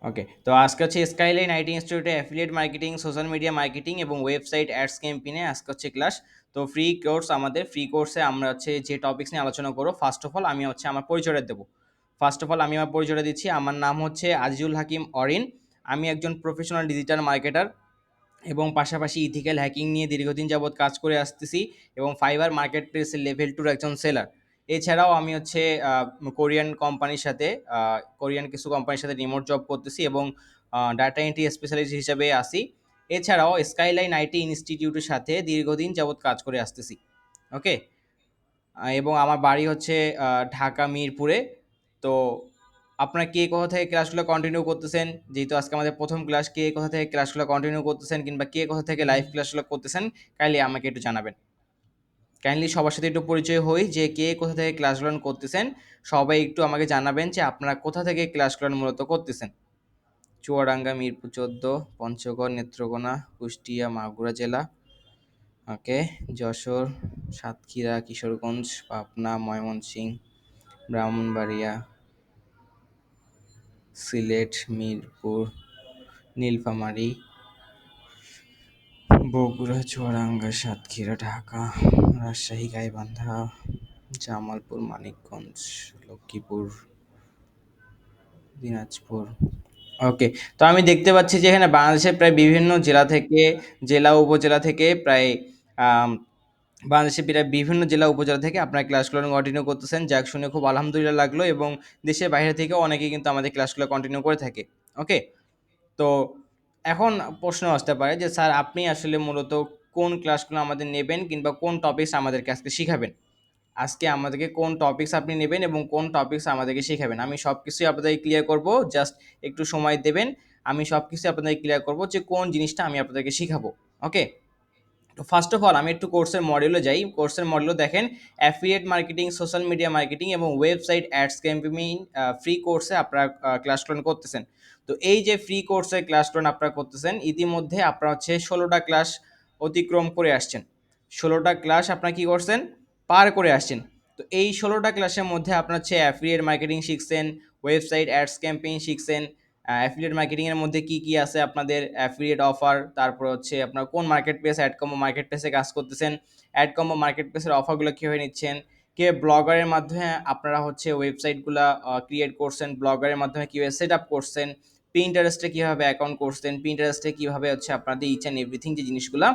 ওকে, তো আজকে হচ্ছে স্কাইলাইন আইটি ইনস্টিটিউটে affiliate marketing, social media marketing এবং ওয়েবসাইট অ্যাডস ক্যাম্পেইনে আজকে হচ্ছে ক্লাস। তো ফ্রি কোর্স, আমাদের ফ্রি কোর্সে আমরা হচ্ছে যে টপিকস নিয়ে আলোচনা করবো, ফার্স্ট অফ অল আমি হচ্ছে আমার পরিচয়টা দেবো। ফার্স্ট অফ অল আমি আমার পরিচয়টা দিচ্ছি। আমার নাম হচ্ছে আজিজুল হাকিম অরিন। আমি একজন প্রফেশনাল ডিজিটাল মার্কেটার এবং পাশাপাশি ইথিক্যাল হ্যাকিং নিয়ে দীর্ঘদিন যাবৎ কাজ করে আসতেছি এবং ফাইবার মার্কেট প্লেসের লেভেল টুর একজন সেলার। এছাড়াও আমি হচ্ছে কোরিয়ান কোম্পানির সাথে কোরিয়ান কিছু কোম্পানির সাথে রিমোট জব করতেছি এবং ডাটা এন্ট্রি স্পেশালিস্ট হিসেবে আসি। এছাড়াও স্কাইলাইন আইটি ইনস্টিটিউটের সাথে দীর্ঘদিন যাবৎ কাজ করে আসতেছি। ওকে, এবং আমার বাড়ি হচ্ছে ঢাকা মিরপুরে। তো আপনারা কে কোথা থেকে ক্লাসগুলো কন্টিনিউ করতেছেন, যেহেতু আজকে আমাদের প্রথম ক্লাস, কে কোথা থেকে ক্লাসগুলো কন্টিনিউ করতেছেন কিংবা কে কোথা থেকে লাইভ ক্লাসগুলো করতেছেন, কাইন্ডলি আমাকে একটু জানাবেন। কাইন্ডলি সবার সাথে একটু পরিচয় হই যে কে কোথা থেকে ক্লাসগুলো করতেছেন। সবাই একটু আমাকে জানাবেন যে আপনারা কোথা থেকে ক্লাসগুলো মূলত করতেছেন। চুয়াডাঙ্গা, মিরপুর 14, পঞ্চগড়, নেত্রকোনা, কুষ্টিয়া, মাগুরা জেলা। ওকে, যশোর, সাতক্ষীরা, কিশোরগঞ্জ, পাবনা, ময়মনসিংহ, ব্রাহ্মণবাড়িয়া, সিলেট, মিরপুর, নীলফামারী, বগুড়া, চুয়াডাঙ্গা, সাতক্ষীরা, ঢাকা, রাজশাহী, গাইবান্ধা, জামালপুর, মানিকগঞ্জ, লক্ষ্মীপুর, দিনাজপুর। ওকে, তো আমি দেখতে পাচ্ছি যে এখানে বাংলাদেশের প্রায় বিভিন্ন জেলা থেকে, জেলা উপজেলা থেকে প্রায় আম, বাংলাদেশের প্রায় বিভিন্ন জেলা উপজেলা থেকে আপনার ক্লাসগুলো কন্টিনিউ করতেছেন, যাক শুনে খুব আলহামদুলিল্লাহ লাগলো। এবং দেশের বাইরে থেকেও অনেকেই কিন্তু আমাদের ক্লাসগুলো কন্টিনিউ করে থাকে। ওকে, তো এখন প্রশ্ন আসতে পারে যে স্যার আপনি আসলে মূলত কোন ক্লাসগুলো আমাদের নেবেন কিংবা কোন টপিকস আমাদেরকে আজকে শিখাবেন। আজকে আমাদেরকে কোন টপিকস আপনি নেবেন এবং কোন টপিকস আমাদেরকে শেখাবেন, আমি সব কিছুই আপনাদেরকে ক্লিয়ার করব। জাস্ট একটু সময় দেবেন, আমি সব কিছুই আপনাদেরকে ক্লিয়ার করব যে কোন জিনিসটা আমি আপনাদেরকে শিখাবো। ওকে, তো ফার্স্ট অফ অল আমি একটু কোর্সের মডিউলে যাই। কোর্সের মডিউলে দেখেন affiliate marketing, social media marketing এবং ওয়েবসাইট অ্যাডস ক্যাম্পেইন ফ্রি কোর্সে আপনারা ক্লাসগুলো করতেছেন। তো এই যে ফ্রি কোর্সের ক্লাসগুলো আপনারা করতেছেন, ইতিমধ্যে আপনারা হচ্ছে 16টা ক্লাস অতিক্রম করে আসছেন। 16টা ক্লাস আপনারা কী করছেন, পার করে আসছেন। তো এই 16টা ক্লাসের মধ্যে আপনার হচ্ছে অ্যাফিলিয়েট মার্কেটিং শিখছেন, ওয়েবসাইট অ্যাডস ক্যাম্পেইন শিখছেন। অ্যাফিলিয়েট মার্কেটিংয়ের মধ্যে কি কি আছে, আপনাদের অ্যাফিলিয়েট অফার, তারপর হচ্ছে আপনার কোন marketplace, AdCombo market প্লেসে কাজ করতেছেন, অ্যাড কম্বো মার্কেট প্লেসের অফারগুলো কীভাবে নিচ্ছেন, কে ব্লগারের মাধ্যমে আপনারা হচ্ছে ওয়েবসাইটগুলো ক্রিয়েট করছেন, ব্লগারের মাধ্যমে কীভাবে সেট আপ করছেন, পিন্টারেস্টে কীভাবে অ্যাকাউন্ট করছেন, পিন্টারেস্টে কীভাবে হচ্ছে আপনাদের ইচ অ্যান্ড এভরিথিং যে জিনিসগুলো,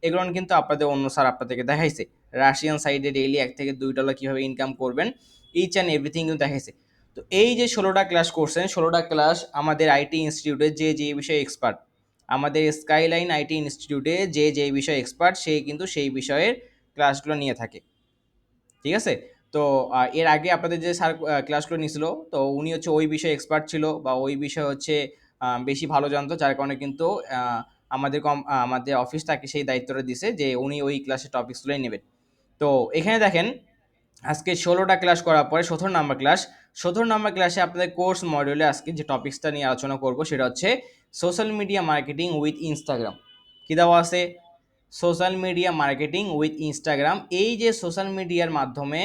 এগুলো কিন্তু আপনাদের অন্য স্যার আপনাদেরকে দেখাইছে। রাশিয়ান সাইডে ডেইলি $1 থেকে $2 কীভাবে ইনকাম করবেন, ইচ অ্যান্ড এভরিথিং কিন্তু দেখাইছে। তো এই যে 16টা ক্লাস করছেন, 16টা ক্লাস আমাদের আইটি ইনস্টিটিউটে যে যে বিষয়ে এক্সপার্ট, আমাদের স্কাইলাইন আইটি ইনস্টিটিউটে যে যে বিষয়ে এক্সপার্ট, সে কিন্তু সেই বিষয়ের ক্লাসগুলো নিয়ে থাকে। ঠিক আছে, তো এর আগে আপনাদের যে স্যার ক্লাসগুলো নিয়েছিল, তো উনি হচ্ছে ওই বিষয়ে এক্সপার্ট ছিল বা ওই বিষয়ে হচ্ছে বেশি ভালো জানতো, যার কারণে কিন্তু আমাদের অফিস তাকে সেই দায়িত্বটা দিছে যে উনি ওই ক্লাসের টপিকসগুলোই নেবেন। তো এখানে দেখেন আজকে 16টা ক্লাস করার পরে 17 নাম্বার ক্লাস। 17 নাম্বার ক্লাসে আপনাদের কোর্স মডিউলে আজকে যে টপিক্সটা নিয়ে আলোচনা করব সেটা হচ্ছে social media marketing with Instagram. কী দেওয়া আছে, social media marketing with Instagram. এই যে সোশ্যাল মিডিয়ার মাধ্যমে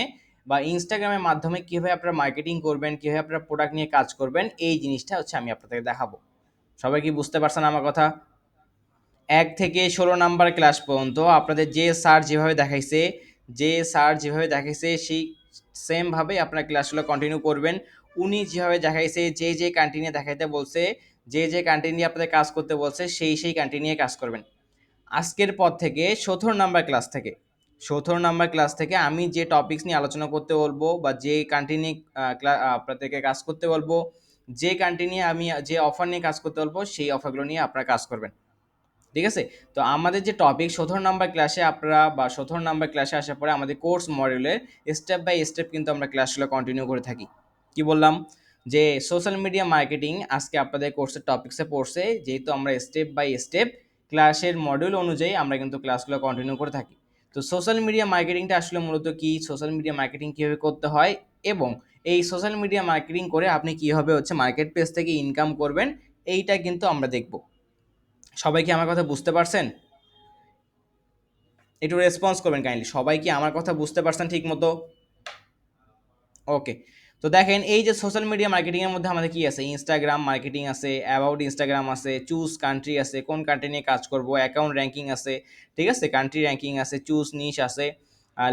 বা ইনস্টাগ্রামের মাধ্যমে কীভাবে আপনারা মার্কেটিং করবেন, কীভাবে আপনারা প্রোডাক্ট নিয়ে কাজ করবেন, এই জিনিসটা হচ্ছে আমি আপনাদেরকে দেখাবো। সবাই কি বুঝতে পারছেন আমার কথা? 1 থেকে 16 নাম্বার ক্লাস পর্যন্ত আপনাদের যে স্যার যেভাবে দেখাইছে, সেই সেমভাবে আপনার ক্লাসগুলো কন্টিনিউ করবেন। উনি যেভাবে দেখাইছে, যে যে কন্টিনিউ দেখাইতে বলছে, যে যে কন্টিনিউ আপনাদের কাজ করতে বলছে, সেই কন্টিনিউ কাজ করবেন। আজকের পর থেকে 17 নাম্বার ক্লাস থেকে আমি যে টপিকস নিয়ে আলোচনা করতে বলবো বা যে কন্টিনিউ আপনাদেরকে কাজ করতে বলবো, যে কন্টিনিউ আমি যে অফার নিয়ে কাজ করতে বলবো, সেই অফারগুলো নিয়ে আপনারা কাজ করবেন। ঠিক আছে, তো আমাদের যে টপিক 17 নাম্বার ক্লাসে আপনারা বা 17 নাম্বার ক্লাসে আসার পরে আমাদের কোর্স মডিউলের স্টেপ বাই স্টেপ কিন্তু আমরা ক্লাসগুলো কন্টিনিউ করে থাকি। কি বললাম, যে সোশ্যাল মিডিয়া মার্কেটিং আজকে আপনাদের কোর্সের টপিক্সে পড়ছে, যেহেতু আমরা স্টেপ বাই স্টেপ ক্লাসের মডিউল অনুযায়ী আমরা কিন্তু ক্লাসগুলো কন্টিনিউ করে থাকি। তো সোশ্যাল মিডিয়া মার্কেটিংটা আসলে মূলত কি, সোশ্যাল মিডিয়া মার্কেটিং কীভাবে করতে হয় এবং এই সোশ্যাল মিডিয়া মার্কেটিং করে আপনি কীভাবে হচ্ছে মার্কেট প্লেস থেকে ইনকাম করবেন, এইটা কিন্তু আমরা দেখব। সবাই কি আমার কথা বুঝতে পারছেন? একটু রেসপন্স করবেন কাইন্ডলি, সবাই কি আমার কথা বুঝতে পারছেন ঠিক মতো? ওকে, তো দেখেন এই যে সোশ্যাল মিডিয়া মার্কেটিং এর মধ্যে আমাদের কি আছে, ইনস্টাগ্রাম মার্কেটিং আছে, অ্যাবাউট ইনস্টাগ্রাম আছে, চুজ কান্ট্রি আছে, কোন কান্ট্রি নিয়ে কাজ করব, অ্যাকাউন্ট র্যাঙ্কিং আছে, ঠিক আছে, কান্ট্রি র্যাঙ্কিং আছে, চুজ নিশ আছে,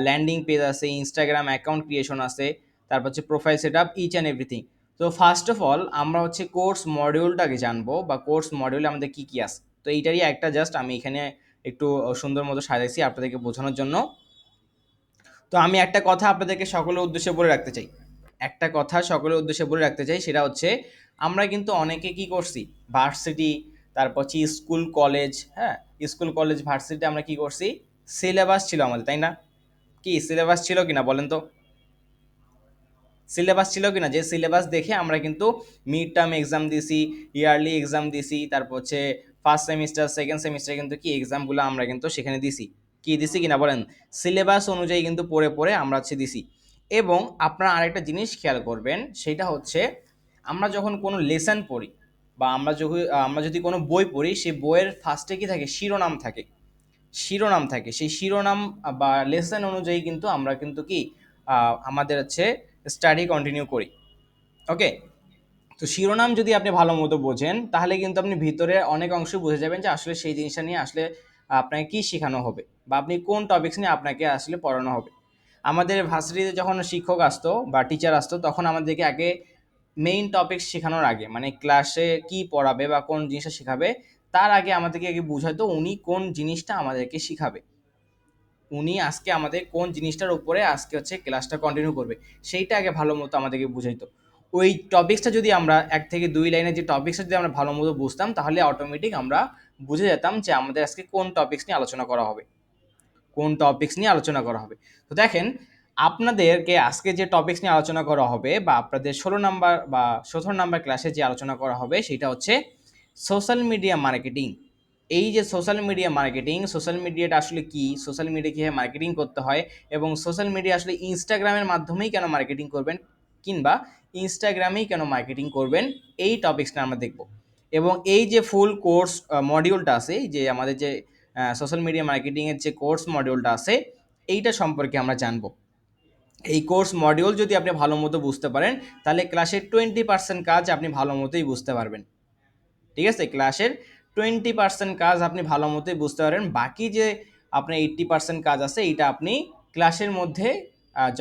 ল্যান্ডিং পেজ আছে, ইনস্টাগ্রাম অ্যাকাউন্ট ক্রিয়েশন আছে, তারপর হচ্ছে profile set up, each and everything. তো ফার্স্ট অফ অল আমরা হচ্ছে কোর্স মডিউলটাকে জানবো, বা কোর্স মডিউলে আমাদের কি কি আছে। তো এইটারই একটা জাস্ট আমি এখানে একটু সুন্দর মতো সাজাইছি আপনাদেরকে বোঝানোর জন্য। তো আমি একটা কথা আপনাদেরকে সকলের উদ্দেশ্যে বলে রাখতে চাই, একটা কথা সকলের উদ্দেশ্যে বলে রাখতে চাই, সেটা হচ্ছে আমরা কিন্তু অনেকে কি করছি, ভার্সিটি, তারপর হচ্ছে স্কুল কলেজ, হ্যাঁ, স্কুল কলেজ ভার্সিটিতে আমরা কি করছি, সিলেবাস ছিল আমাদের, তাই না? কি সিলেবাস ছিল কিনা বলেন তো, সিলেবাস ছিল কিনা, যে সিলেবাস দেখে আমরা কিন্তু মিড টার্ম এক্সাম দিছি, ইয়ারলি এক্সাম দিছি, তারপর হচ্ছে ফার্স্ট সেমিস্টার সেকেন্ড সেমিস্টার কিন্তু কি এক্সামগুলো আমরা কিন্তু সেখানে দিছি, কি দিছি কিনা বলেন, সিলেবাস অনুযায়ী কিন্তু পড়ে পড়ে আমরা হচ্ছে দিছি। এবং আপনারা আরেকটা জিনিস খেয়াল করবেন, সেটা হচ্ছে আমরা যখন কোনো লেসন পড়ি, বা আমরা যদি কোনো বই পড়ি, সেই বইয়ের ফার্স্টে কি থাকে, শিরোনাম থাকে, শিরোনাম থাকে, সেই শিরোনাম বা লেসন অনুযায়ী কিন্তু আমরা কিন্তু কি আমাদের হচ্ছে স্টাডি কন্টিনিউ করি। ওকে, তো শিরোনাম যদি আপনি ভালো মতো বোঝেন, তাহলে কিন্তু আপনি ভিতরে অনেক অংশ বুঝে যাবেন যে আসলে সেই জিনিসটা নিয়ে আসলে আপনাকে কি শেখানো হবে, বা আপনি কোন টপিকস নিয়ে আপনাকে আসলে পড়ানো হবে। আমাদের ভার্সিটিতে যখন শিক্ষক আসতো বা টিচার আসতো, তখন আমাদেরকে আগে মেইন টপিকস শেখানোর আগে, মানে ক্লাসে কি পড়াবে বা কোন জিনিসটা শেখাবে, তার আগে আমাদেরকে আগে বুঝাতো উনি কোন জিনিসটা আমাদেরকে শিখাবে, উনি আজকে আমাদের কোন জিনিসটার উপরে আজকে হচ্ছে ক্লাসটা কন্টিনিউ করবে, সেইটা আগে ভালো মতো আমাদেরকে বুঝাইতো। ওই টপিক্সটা যদি আমরা 1 থেকে 2 লাইনের যে টপিক্সটা যদি আমরা ভালো মতো বুঝতাম, তাহলে অটোমেটিক আমরা বুঝে যেতাম যে আমাদের আজকে কোন টপিক্স নিয়ে আলোচনা করা হবে, কোন টপিক্স নিয়ে আলোচনা করা হবে। তো দেখেন, আপনাদেরকে আজকে যে টপিক্স নিয়ে আলোচনা করা হবে, বা আপনাদের 16 নাম্বার বা 17 নাম্বার ক্লাসে যে আলোচনা করা হবে, সেটা হচ্ছে সোশ্যাল মিডিয়া মার্কেটিং। এই যে সোশ্যাল মিডিয়া মার্কেটিং, সোশ্যাল মিডিয়াটা আসলে কি, সোশ্যাল মিডিয়া কীভাবে মার্কেটিং করতে হয়, এবং সোশ্যাল মিডিয়া আসলে ইনস্টাগ্রামের মাধ্যমেই কেন মার্কেটিং করবেন, কিংবা ইনস্টাগ্রামেই কেন মার্কেটিং করবেন, এই টপিক্সটা আমরা দেখব। এবং এই যে ফুল কোর্স মডিউলটা আছে, এই যে আমাদের যে সোশ্যাল মিডিয়া মার্কেটিংয়ের যে কোর্স মডিউলটা আছে, এইটা সম্পর্কে আমরা জানবো। এই কোর্স মডিউল যদি আপনি ভালো মতো বুঝতে পারেন, তাহলে ক্লাসের 20% কাজ আপনি ভালো মতোই বুঝতে পারবেন। ঠিক আছে, ক্লাসের 20% কাজ আপনি ভালো মতোই বুঝতে পারেন, বাকি যে আপনার 80% কাজ আছে, এইটা আপনি ক্লাসের মধ্যে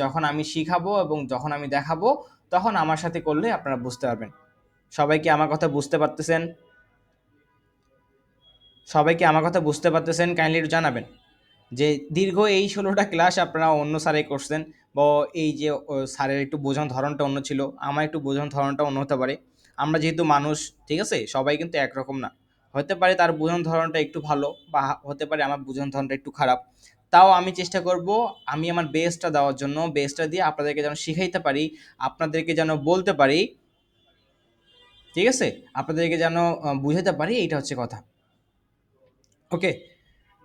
যখন আমি শিখাবো এবং যখন আমি দেখাবো, তখন আমার সাথে করলে আপনারা বুঝতে পারবেন। সবাই কি আমার কথা বুঝতে পারতেছেন? সবাই কি আমার কথা বুঝতে পারতেছেন? কাইন্ডলি একটু জানাবেন যে দীর্ঘ এই 16টা ক্লাস আপনারা অন্য স্যারে করছেন, বা এই যে স্যারের একটু বোঝানোর ধরনটা অন্য ছিল, আমার একটু বোঝানোর ধরনটা অন্য হতে পারে। আমরা যেহেতু মানুষ, ঠিক আছে, সবাই কিন্তু একরকম না। হতে পারে তার বোঝানোর ধরনটা একটু ভালো, বা হতে পারে আমার বোঝানোর ধরনটা একটু খারাপ। তাও আমি চেষ্টা করব আমি আমার বেস্টটা দেওয়ার জন্য, বেস্টটা দিয়ে আপনাদেরকে যেন শিখাইতে পারি, আপনাদেরকে যেন বলতে পারি, ঠিক আছে, আপনাদেরকে যেন বুঝাতে পারি, এইটা হচ্ছে কথা। ওকে,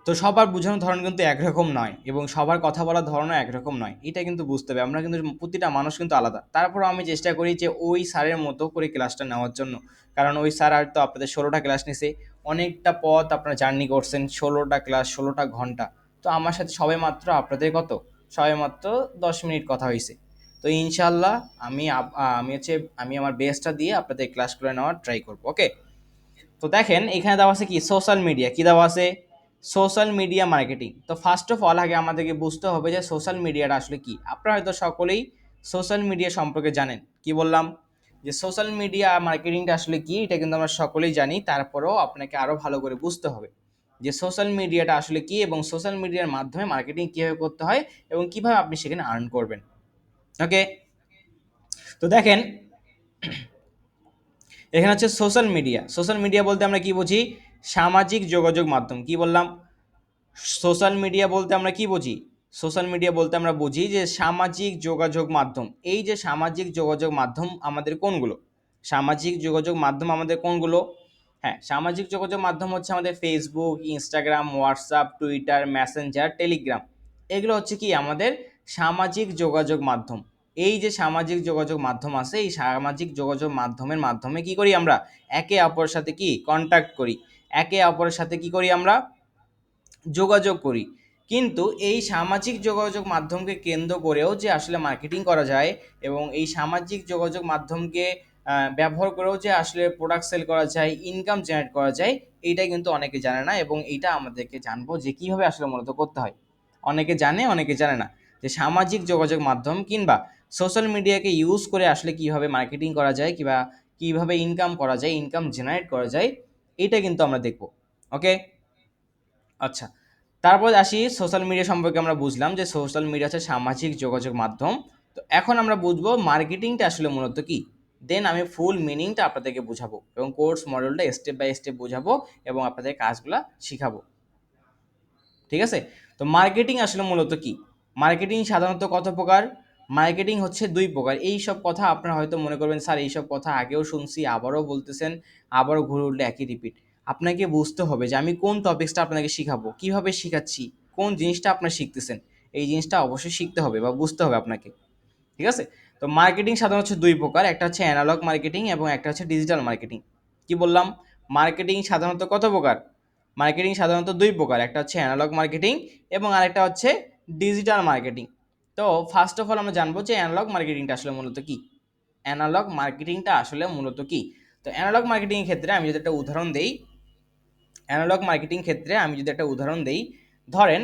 তো সবার বোঝানোর ধরন কিন্তু একরকম নয়, এবং সবার কথা বলার ধরনও একরকম নয়, এটা কিন্তু বুঝতে হবে। আমরা কিন্তু প্রতিটা মানুষ কিন্তু আলাদা, তারপরও আমি চেষ্টা করি যে ওই স্যারের মতো করে ক্লাসটা নেওয়ার জন্য। কারণ ওই স্যার আর তো আপনাদের 16টা ক্লাস নিছে, অনেকটা পথ আপনারা জার্নি করছেন, 16টা ক্লাস, 16টা ঘন্টা। তো আমার সাথে সবাই মাত্র আপনাদের কত, সবাই মাত্র 10 মিনিট কথা হয়েছে। তো ইনশাল্লাহ আমি আমার বেস্টটা দিয়ে আপনাদের ক্লাসগুলো নেওয়ার ট্রাই করবো। ওকে, তো দেখেন এখানে দেওয়া আছে কি, সোশ্যাল মিডিয়া, কি দেওয়া আছে, সোশ্যাল মিডিয়া মার্কেটিং। তো ফার্স্ট অফ অল আগে আমাদেরকে বুঝতে হবে যে সোশ্যাল মিডিয়াটা আসলে কি। আপনারা হয়তো সকলেই সোশ্যাল মিডিয়া সম্পর্কে জানেন, কি বললাম, যে সোশ্যাল মিডিয়া মার্কেটিংটা আসলে কি, এটা কিন্তু আমরা সকলেই জানি। তারপরেও আপনাকে আরও ভালো করে বুঝতে হবে যে সোশ্যাল মিডিয়াটা আসলে কি, এবং সোশ্যাল মিডিয়ার মাধ্যমে মার্কেটিং কীভাবে করতে হয়, এবং কিভাবে আপনি সেখানে আর্ন করবেন। ওকে, তো দেখেন এখানে হচ্ছে সোশ্যাল মিডিয়া। সোশ্যাল মিডিয়া বলতে আমরা কি বুঝি, সামাজিক যোগাযোগ মাধ্যম। কি বললাম, সোশ্যাল মিডিয়া বলতে আমরা কি বুঝি, সোশ্যাল মিডিয়া বলতে আমরা বুঝি যে সামাজিক যোগাযোগ মাধ্যম। এই যে সামাজিক যোগাযোগ মাধ্যম আমাদের কোনগুলো, সামাজিক যোগাযোগ মাধ্যম আমাদের কোনগুলো, হ্যাঁ, সামাজিক যোগাযোগ মাধ্যম হচ্ছে আমাদের Facebook, Instagram, WhatsApp, Twitter, Messenger, Telegram. এগুলো হচ্ছে কি আমাদের সামাজিক যোগাযোগ মাধ্যম। এই যে সামাজিক যোগাযোগ মাধ্যম আছে, এই সামাজিক যোগাযোগ মাধ্যমের মাধ্যমে কি করি আমরা, একে অপরের সাথে কি কন্ট্যাক্ট করি, একে অপরের সাথে কি করি আমরা যোগাযোগ করি। কিন্তু এই সামাজিক যোগাযোগ মাধ্যমকে কেন্দ্র করেও যে আসলে মার্কেটিং করা যায়, এবং এই সামাজিক যোগাযোগ মাধ্যমকে ব্যবহার করেও যে আসলে প্রোডাক্ট সেল করা যায়, ইনকাম জেনারেট করা যায়, এইটা কিন্তু অনেকে জানে না, এবং এইটা আমাদেরকে জানবো যে কীভাবে আসলে মূলত করতে হয়। অনেকে জানে, অনেকে জানে না যে সামাজিক যোগাযোগ মাধ্যম কিংবা সোশ্যাল মিডিয়াকে ইউজ করে আসলে কীভাবে মার্কেটিং করা যায় কিংবা কীভাবে ইনকাম করা যায়, ইনকাম জেনারেট করা যায়, এইটা কিন্তু আমরা দেখব। ওকে, আচ্ছা, তারপর আসি সোশ্যাল মিডিয়া সম্পর্কে। আমরা বুঝলাম যে সোশ্যাল মিডিয়া হচ্ছে সামাজিক যোগাযোগ মাধ্যম। তো এখন আমরা বুঝবো মার্কেটিংটা আসলে মূলত কি। দেন আমি ফুল মিনিংটা আপনাদেরকে বুঝাবো এবং কোর্স মডেলটা স্টেপ বাই স্টেপ বুঝাবো এবং আপনাদের কাজগুলা শিখাবো। ঠিক আছে, তো মার্কেটিং আসলে মূলত কি। মার্কেটিং সাধারণত কত প্রকার? মার্কেটিং হচ্ছে দুই প্রকার। এই সব কথা আপনারা হয়তো মনে করবেন স্যার এইসব কথা আগেও শুনছি, আবারও বলতেছেন, আবারও ঘুরে উঠলে একই রিপিট। আপনাকে বুঝতে হবে যে আমি কোন টপিক্সটা আপনাকে শিখাবো, কিভাবে শিখাচ্ছি, কোন জিনিসটা আপনারা শিখতেছেন, এই জিনিসটা অবশ্যই শিখতে হবে বা বুঝতে হবে আপনাকে। ঠিক আছে, তো মার্কেটিং সাধারণত হচ্ছে দুই প্রকার, একটা হচ্ছে অ্যানালগ মার্কেটিং এবং একটা হচ্ছে ডিজিটাল মার্কেটিং। কি বললাম? মার্কেটিং সাধারণত কত প্রকার? মার্কেটিং সাধারণত দুই প্রকার, একটা হচ্ছে অ্যানালগ মার্কেটিং এবং আরেকটা হচ্ছে ডিজিটাল মার্কেটিং। তো ফার্স্ট অফ অল আমরা জানবো যে অ্যানালগ মার্কেটিংটা আসলে মূলত কি। অ্যানালগ মার্কেটিংটা আসলে মূলত কি। তো অ্যানালগ মার্কেটিংয়ের ক্ষেত্রে আমি যদি একটা উদাহরণ দেই, অ্যানালগ মার্কেটিং ক্ষেত্রে আমি যদি একটা উদাহরণ দেই, ধরেন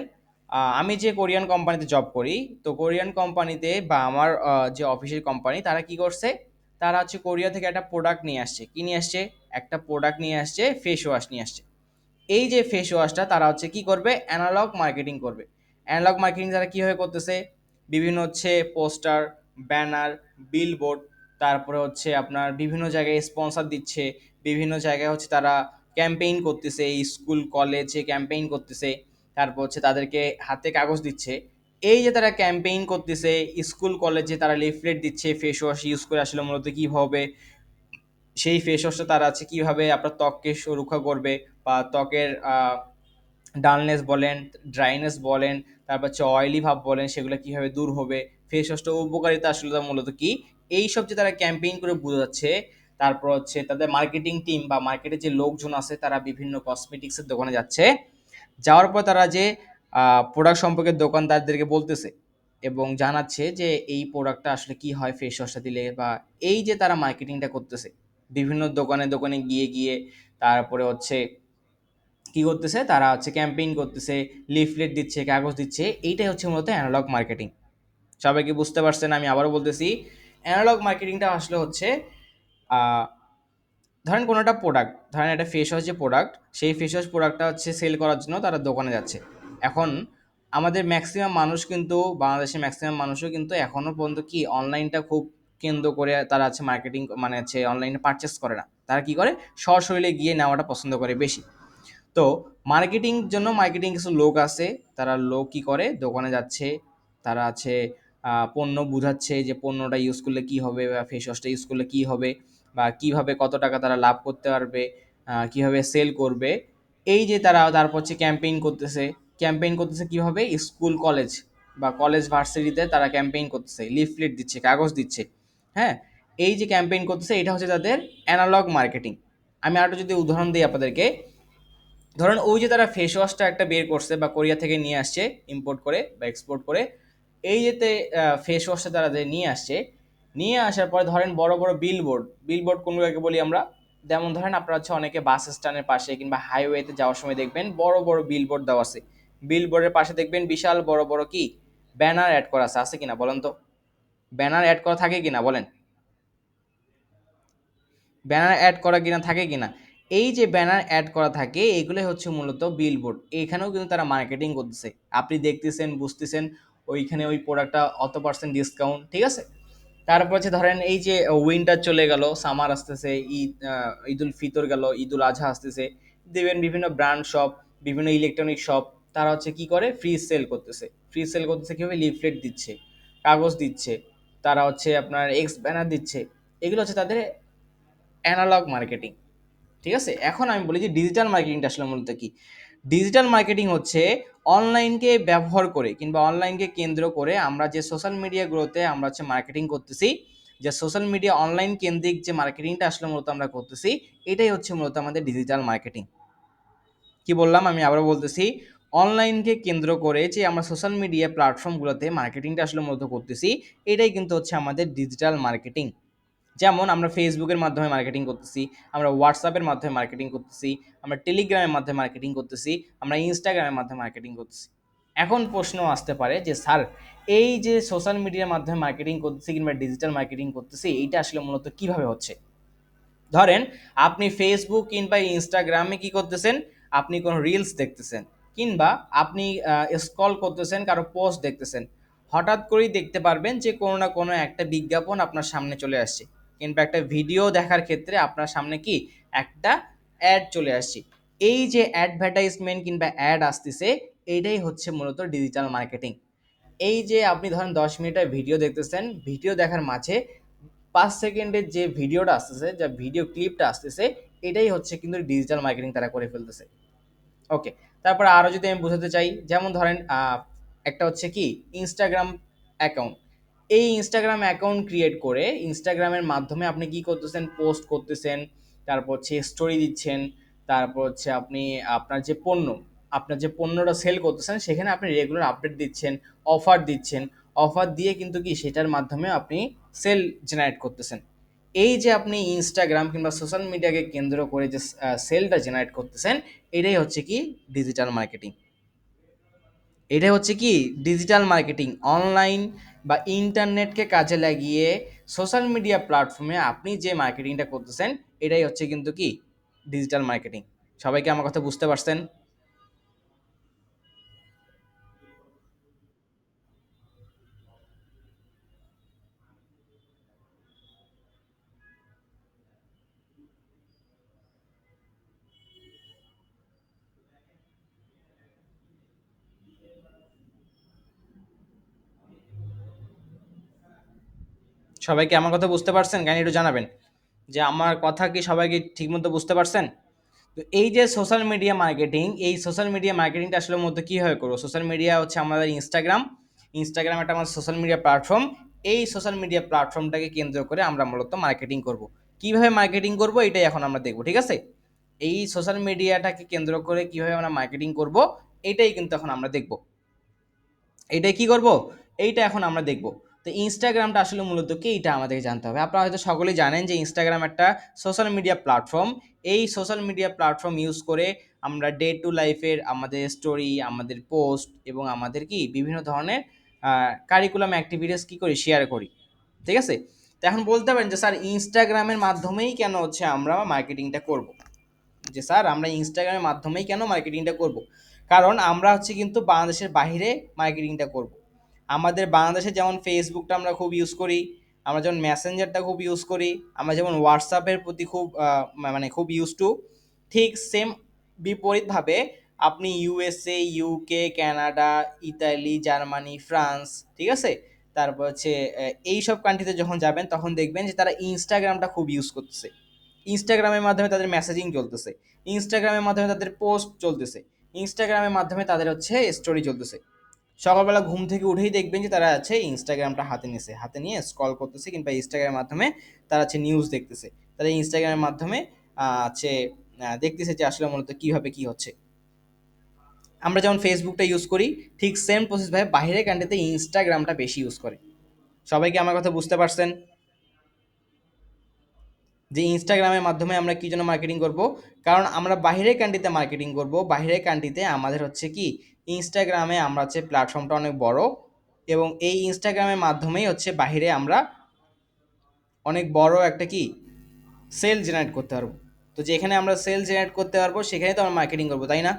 আমি যে কোরিয়ান কোম্পানিতে জব করি, তো কোরিয়ান কোম্পানিতে বা আমার যে অফিসের কোম্পানি, তারা কি করছে, তারা হচ্ছে কোরিয়া থেকে একটা প্রোডাক্ট নিয়ে আসছে। কি নিয়ে আসছে? একটা প্রোডাক্ট নিয়ে আসছে, ফেস ওয়াশ নিয়ে আসছে। এই যে ফেস ওয়াশটা তারা হচ্ছে কি করবে, অ্যানালগ মার্কেটিং করবে। অ্যানালগ মার্কেটিং তারা কীভাবে করতেছে, বিভিন্ন হচ্ছে পোস্টার, ব্যানার, বিলবোর্ড, তারপরে হচ্ছে আপনার বিভিন্ন জায়গায় স্পন্সর দিচ্ছে, বিভিন্ন জায়গায় হচ্ছে তারা ক্যাম্পেইন করতেছে, স্কুল কলেজে ক্যাম্পেইন করতেছে, তারপর হচ্ছে তাদেরকে হাতে কাগজ দিচ্ছে। এই যে তারা ক্যাম্পেইন করতেছে, স্কুল কলেজে তারা লিফলেট দিচ্ছে ফেস ওয়াশ ইউজ করে আসলে মূলত কীভাবে সেই ফেস ওয়াশটা তারা আছে কীভাবে আপনার ত্বককে সুরক্ষা করবে, বা ত্বকের ডালনেস বলেন, ড্রাইনেস বলেন, তারপর হচ্ছে অয়েলি ভাব বলেন, সেগুলো কীভাবে দূর হবে, ফেস ওয়াশটার উপকারিতা আসলে মূলত কী, এইসব যে তারা ক্যাম্পেইন করে বোঝাচ্ছে। তারপর হচ্ছে তাদের মার্কেটিং টিম বা মার্কেটে যে লোকজন আছে তারা বিভিন্ন কসমেটিক্সের দোকানে যাচ্ছে, যাওয়ার পর তারা যে প্রোডাক্ট সম্পর্কে দোকানদারদেরকে বলতেছে এবং জানাচ্ছে যে এই প্রোডাক্টটা আসলে কি হয় ফেস ওয়াশটা দিলে, বা এই যে তারা মার্কেটিংটা করতেছে বিভিন্ন দোকানে দোকানে গিয়ে গিয়ে, তারপরে হচ্ছে কি করতেছে, তারা হচ্ছে ক্যাম্পেইন করতেছে, লিফলেট দিচ্ছে, কাগজ দিচ্ছে। এইটাই হচ্ছে মূলত অ্যানালগ মার্কেটিং। সবাই কি বুঝতে পারছেন? আমি আবারও বলতেছি, অ্যানালগ মার্কেটিংটা আসলে হচ্ছে ধরেন কোনো একটা প্রোডাক্ট, ধরেন একটা ফেস ওয়াশ যে প্রোডাক্ট, সেই ফেস ওয়াশ প্রোডাক্টটা হচ্ছে সেল করার জন্য তারা দোকানে যাচ্ছে। এখন আমাদের ম্যাক্সিমাম মানুষ কিন্তু, বাংলাদেশের ম্যাক্সিমাম মানুষও কিন্তু এখনও পর্যন্ত কি অনলাইনটা খুব কেন্দ্র করে তারা হচ্ছে মার্কেটিং মানে হচ্ছে অনলাইনে পারচেস করে না। তারা কি করে, সশরীরে গিয়ে নেওয়াটা পছন্দ করে বেশি। তো মার্কেটিং জন্য মার্কেটিং কিছু লোক আছে, তারা লোক কি করে, দোকানে যাচ্ছে, তারা আছে পণ্য বুঝাচ্ছে যে পণ্যটা ইউজ করলে কি হবে, বা ফেস ওয়াশটা ইউজ করলে কি হবে, বা কিভাবে কত টাকা তারা লাভ করতে পারবে, কিভাবে সেল করবে। এই যে তারা তারপর হচ্ছে ক্যাম্পেইন করতেছে। ক্যাম্পেইন করতেছে কিভাবে, স্কুল কলেজ বা কলেজ ভার্সিটিতে তারা ক্যাম্পেইন করতেছে, লিফলেট দিচ্ছে, কাগজ দিচ্ছে। হ্যাঁ, এই যে ক্যাম্পেইন করতেছে এটা হচ্ছে তাদের অ্যানালগ মার্কেটিং। আমি আরেকটা যদি উদাহরণ দিই আপনাদেরকে, ধরেন ওই যে তারা ফেস ওয়াশটা একটা বের করছে বা কোরিয়া থেকে নিয়ে আসছে ইম্পোর্ট করে বা এক্সপোর্ট করে, এই যেতে ফেস ওয়াশটা তারা যে নিয়ে আসছে, নিয়ে আসার পরে ধরেন বড় বড় বিলবোর্ড, বিলবোর্ড কোনগুলোকে বলি আমরা, যেমন ধরেন আপনারা হচ্ছে অনেকে বাস স্ট্যান্ডের পাশে কিংবা হাইওয়েতে যাওয়ার সময় দেখবেন বড় বড় বিলবোর্ড দেওয়া আছে। বিলবোর্ডের পাশে দেখবেন বিশাল বড় বড় কি ব্যানার অ্যাড করা আছে, আছে কিনা বলেন তো? ব্যানার অ্যাড করা থাকে কিনা বলেন? ব্যানার অ্যাড করা কিনা থাকে কিনা? এই যে ব্যানার অ্যাড করা থাকে এগুলোই হচ্ছে মূলত বিলবোর্ড। এইখানেও কিন্তু তারা মার্কেটিং করতেছে। আপনি দেখতেছেন, বুঝতেছেন, ওইখানে ওই প্রোডাক্টটা অত পার্সেন্ট ডিসকাউন্ট, ঠিক আছে? তারপর হচ্ছে ধরেন এই যে উইন্টার চলে গেল, সামার আসতেছে, ঈদুল ফিতর গেল, ঈদুল আজহা আসতেছে, দেখবেন বিভিন্ন ব্র্যান্ড শপ, বিভিন্ন ইলেকট্রনিক শপ, তারা হচ্ছে কি করে, ফ্রি সেল করতেছে। ফ্রি সেল করতেছে কীভাবে, লিফলেট দিচ্ছে, কাগজ দিচ্ছে, তারা হচ্ছে আপনার এক্স ব্যানার দিচ্ছে। এগুলো হচ্ছে তাদের অ্যানালগ মার্কেটিং। ঠিক আছে, এখন আমি বলি যে ডিজিটাল মার্কেটিংটা আসলে মূলত কি। ডিজিটাল মার্কেটিং হচ্ছে অনলাইনকে ব্যবহার করে কিংবা অনলাইনকে কেন্দ্র করে আমরা যে সোশ্যাল মিডিয়াগুলোতে আমরা হচ্ছে মার্কেটিং করতেছি, যে সোশ্যাল মিডিয়া অনলাইন কেন্দ্রিক যে মার্কেটিংটা আসলে মূলত আমরা করতেছি, এটাই হচ্ছে মূলত আমাদের ডিজিটাল মার্কেটিং। কি বললাম, আমি আবারও বলতেছি, অনলাইনকে কেন্দ্র করে যে আমরা সোশ্যাল মিডিয়া প্ল্যাটফর্মগুলোতে মার্কেটিংটা আসলে মূলত করতেছি, এটাই কিন্তু হচ্ছে আমাদের ডিজিটাল মার্কেটিং। যেমন আমরা ফেসবুকের মাধ্যমে মার্কেটিং করতেছি, আমরা হোয়াটসঅ্যাপের মাধ্যমে মার্কেটিং করতেছি, আমরা টেলিগ্রামের মাধ্যমে মার্কেটিং করতেছি, আমরা ইনস্টাগ্রামের মাধ্যমে মার্কেটিং করতেছি। এখন প্রশ্ন আসতে পারে যে স্যার, এই যে সোশ্যাল মিডিয়ার মাধ্যমে মার্কেটিং করতেছি কিংবা ডিজিটাল মার্কেটিং করতেছি, এইটা আসলে মূলত কিভাবে হচ্ছে? ধরেন আপনি ফেসবুক কিংবা ইনস্টাগ্রামে কি করতেছেন, আপনি কোনো রিলস দেখতেছেন, কিংবা আপনি স্ক্রল করতেছেন, কারো পোস্ট দেখতেছেন, হঠাৎ করেই দেখতে পারবেন যে কোনো না কোনো একটা বিজ্ঞাপন আপনার সামনে চলে আসছে, কিংবা একটা ভিডিও দেখার ক্ষেত্রে আপনার সামনে কি একটা অ্যাড চলে আসছে। এই যে অ্যাডভার্টাইজমেন্ট কিংবা অ্যাড আসতেছে, এইটাই হচ্ছে মূলত ডিজিটাল মার্কেটিং। এই যে আপনি ধরেন 10 মিনিটের ভিডিও দেখতেছেন, ভিডিও দেখার মাঝে 5 সেকেন্ডের যে ভিডিওটা আসতেছে, যে ভিডিও ক্লিপটা আসতেছে, এটাই হচ্ছে কিন্তু ডিজিটাল মার্কেটিং তারা করে ফেলতেছে। ওকে, তারপর আরও যদি আমি বোঝাতে চাই, যেমন ধরেন একটা হচ্ছে কি ইনস্টাগ্রাম অ্যাকাউন্ট। এই ইনস্টাগ্রাম অ্যাকাউন্ট ক্রিয়েট করে ইনস্টাগ্রামের মাধ্যমে আপনি কি করতেছেন, পোস্ট করতেছেন, তারপর হচ্ছে স্টোরি দিচ্ছেন, তারপর হচ্ছে আপনি আপনার যে পণ্য, আপনার যে পণ্যটা সেল করতেছেন সেখানে আপনি রেগুলার আপডেট দিচ্ছেন, অফার দিচ্ছেন, অফার দিয়ে কিন্তু কি সেটার মাধ্যমে আপনি সেল জেনারেট করতেছেন। এই যে আপনি ইনস্টাগ্রাম কিংবা সোশ্যাল মিডিয়াকে কেন্দ্র করে যে সেলটা জেনারেট করতেছেন, এটাই হচ্ছে কি ডিজিটাল মার্কেটিং। এটাই হচ্ছে কি ডিজিটাল মার্কেটিং। অনলাইন বা ইন্টারনেটকে কাজে লাগিয়ে সোশ্যাল মিডিয়া প্ল্যাটফর্মে আপনি যে মার্কেটিংটা করতেছেন, এটাই হচ্ছে কিন্তু কি ডিজিটাল মার্কেটিং। সবাইকে আমার কথা বুঝতে পারছেন? সবাইকে আমার কথা বুঝতে পারছেন? কাইন্ডলি একটু জানাবেন যে আমার কথা কি সবাইকে ঠিকমতো বুঝতে পারছেন? তো এই যে সোশ্যাল মিডিয়া মার্কেটিং, এই সোশ্যাল মিডিয়া মার্কেটিংটা আসলে মধ্যে কীভাবে করবো? সোশ্যাল মিডিয়া হচ্ছে আমাদের ইনস্টাগ্রাম। ইনস্টাগ্রাম একটা আমাদের সোশ্যাল মিডিয়া প্ল্যাটফর্ম। এই সোশ্যাল মিডিয়া প্ল্যাটফর্মটাকে কেন্দ্র করে আমরা মূলত মার্কেটিং করব। কীভাবে মার্কেটিং করব এটাই এখন আমরা দেখব, ঠিক আছে? এই সোশ্যাল মিডিয়াটাকে কেন্দ্র করে কীভাবে আমরা মার্কেটিং করব, এইটাই কিন্তু এখন আমরা দেখব। এইটাই কি করব, এইটা এখন আমরা দেখব। তো ইনস্টাগ্রামটা আসলে মূলত কি, এইটা আমাদেরকে জানতে হবে। আপনারা হয়তো সকলেই জানেন যে ইনস্টাগ্রাম একটা সোশ্যাল মিডিয়া প্ল্যাটফর্ম। এই সোশ্যাল মিডিয়া প্ল্যাটফর্ম ইউজ করে আমরা ডে টু লাইফের আমাদের স্টোরি, আমাদের পোস্ট এবং আমাদের কি বিভিন্ন ধরনের কারিকুলাম অ্যাক্টিভিটিস কি করি, শেয়ার করি, ঠিক আছে? তো এখন বলতে পারেন যে স্যার ইনস্টাগ্রামের মাধ্যমেই কেন হচ্ছে আমরা মার্কেটিংটা করব, যে স্যার আমরা ইনস্টাগ্রামের মাধ্যমেই কেন মার্কেটিংটা করব? কারণ আমরা হচ্ছে কিন্তু বাংলাদেশের বাইরে মার্কেটিংটা করব। আমাদের বাংলাদেশে যেমন ফেসবুকটা আমরা খুব ইউজ করি, আমরা যেমন মেসেঞ্জারটা খুব ইউজ করি, আমরা যেমন হোয়াটসঅ্যাপের প্রতি খুব মানে খুব ইউজ টু, ঠিক সেম বিপরীতভাবে আপনি USA, UK, Canada, Italy, Germany, France, ঠিক আছে, তারপর হচ্ছে এইসব কান্ট্রিতে যখন যাবেন তখন দেখবেন যে তারা ইনস্টাগ্রামটা খুব ইউজ করতেছে। ইনস্টাগ্রামের মাধ্যমে তাদের মেসেজিং চলতেছে, ইনস্টাগ্রামের মাধ্যমে তাদের পোস্ট চলতেছে, ইনস্টাগ্রামের মাধ্যমে তাদের হচ্ছে স্টোরি চলতেছে। সকালবেলা ঘুম থেকে উঠেই দেখবেন যে তারা আছে ইনস্টাগ্রামটা হাতে নিয়েছে, হাতে নিয়ে স্ক্রল করতেছে, কিংবা ইনস্টাগ্রামের মাধ্যমে তারা হচ্ছে নিউজ দেখতেছে, তারা ইনস্টাগ্রামের মাধ্যমে হচ্ছে দেখতেছে যে আসলে মূলত কীভাবে কী হচ্ছে। আমরা যেমন ফেসবুকটা ইউজ করি, ঠিক সেম প্রসেসভাবে বাইরের কান্ট্রিতে ইনস্টাগ্রামটা বেশি ইউজ করে। সবাইকে আমার কথা বুঝতে পারছেন যে ইনস্টাগ্রামের মাধ্যমে আমরা কী জন্য মার্কেটিং করব? কারণ আমরা বাইরের কান্ট্রিতে মার্কেটিং করব। বাইরের কান্ট্রিতে আমাদের হচ্ছে কি ইনস্টাগ্রামে আমরা হচ্ছে প্ল্যাটফর্মটা অনেক বড়, এবং এই ইনস্টাগ্রামের মাধ্যমেই হচ্ছে বাইরে আমরা অনেক বড় একটা কি সেল জেনারেট করতে পারবো। তো যেখানে আমরা সেল জেনারেট করতে পারবো সেখানে তো আমরা মার্কেটিং করবো, তাই না?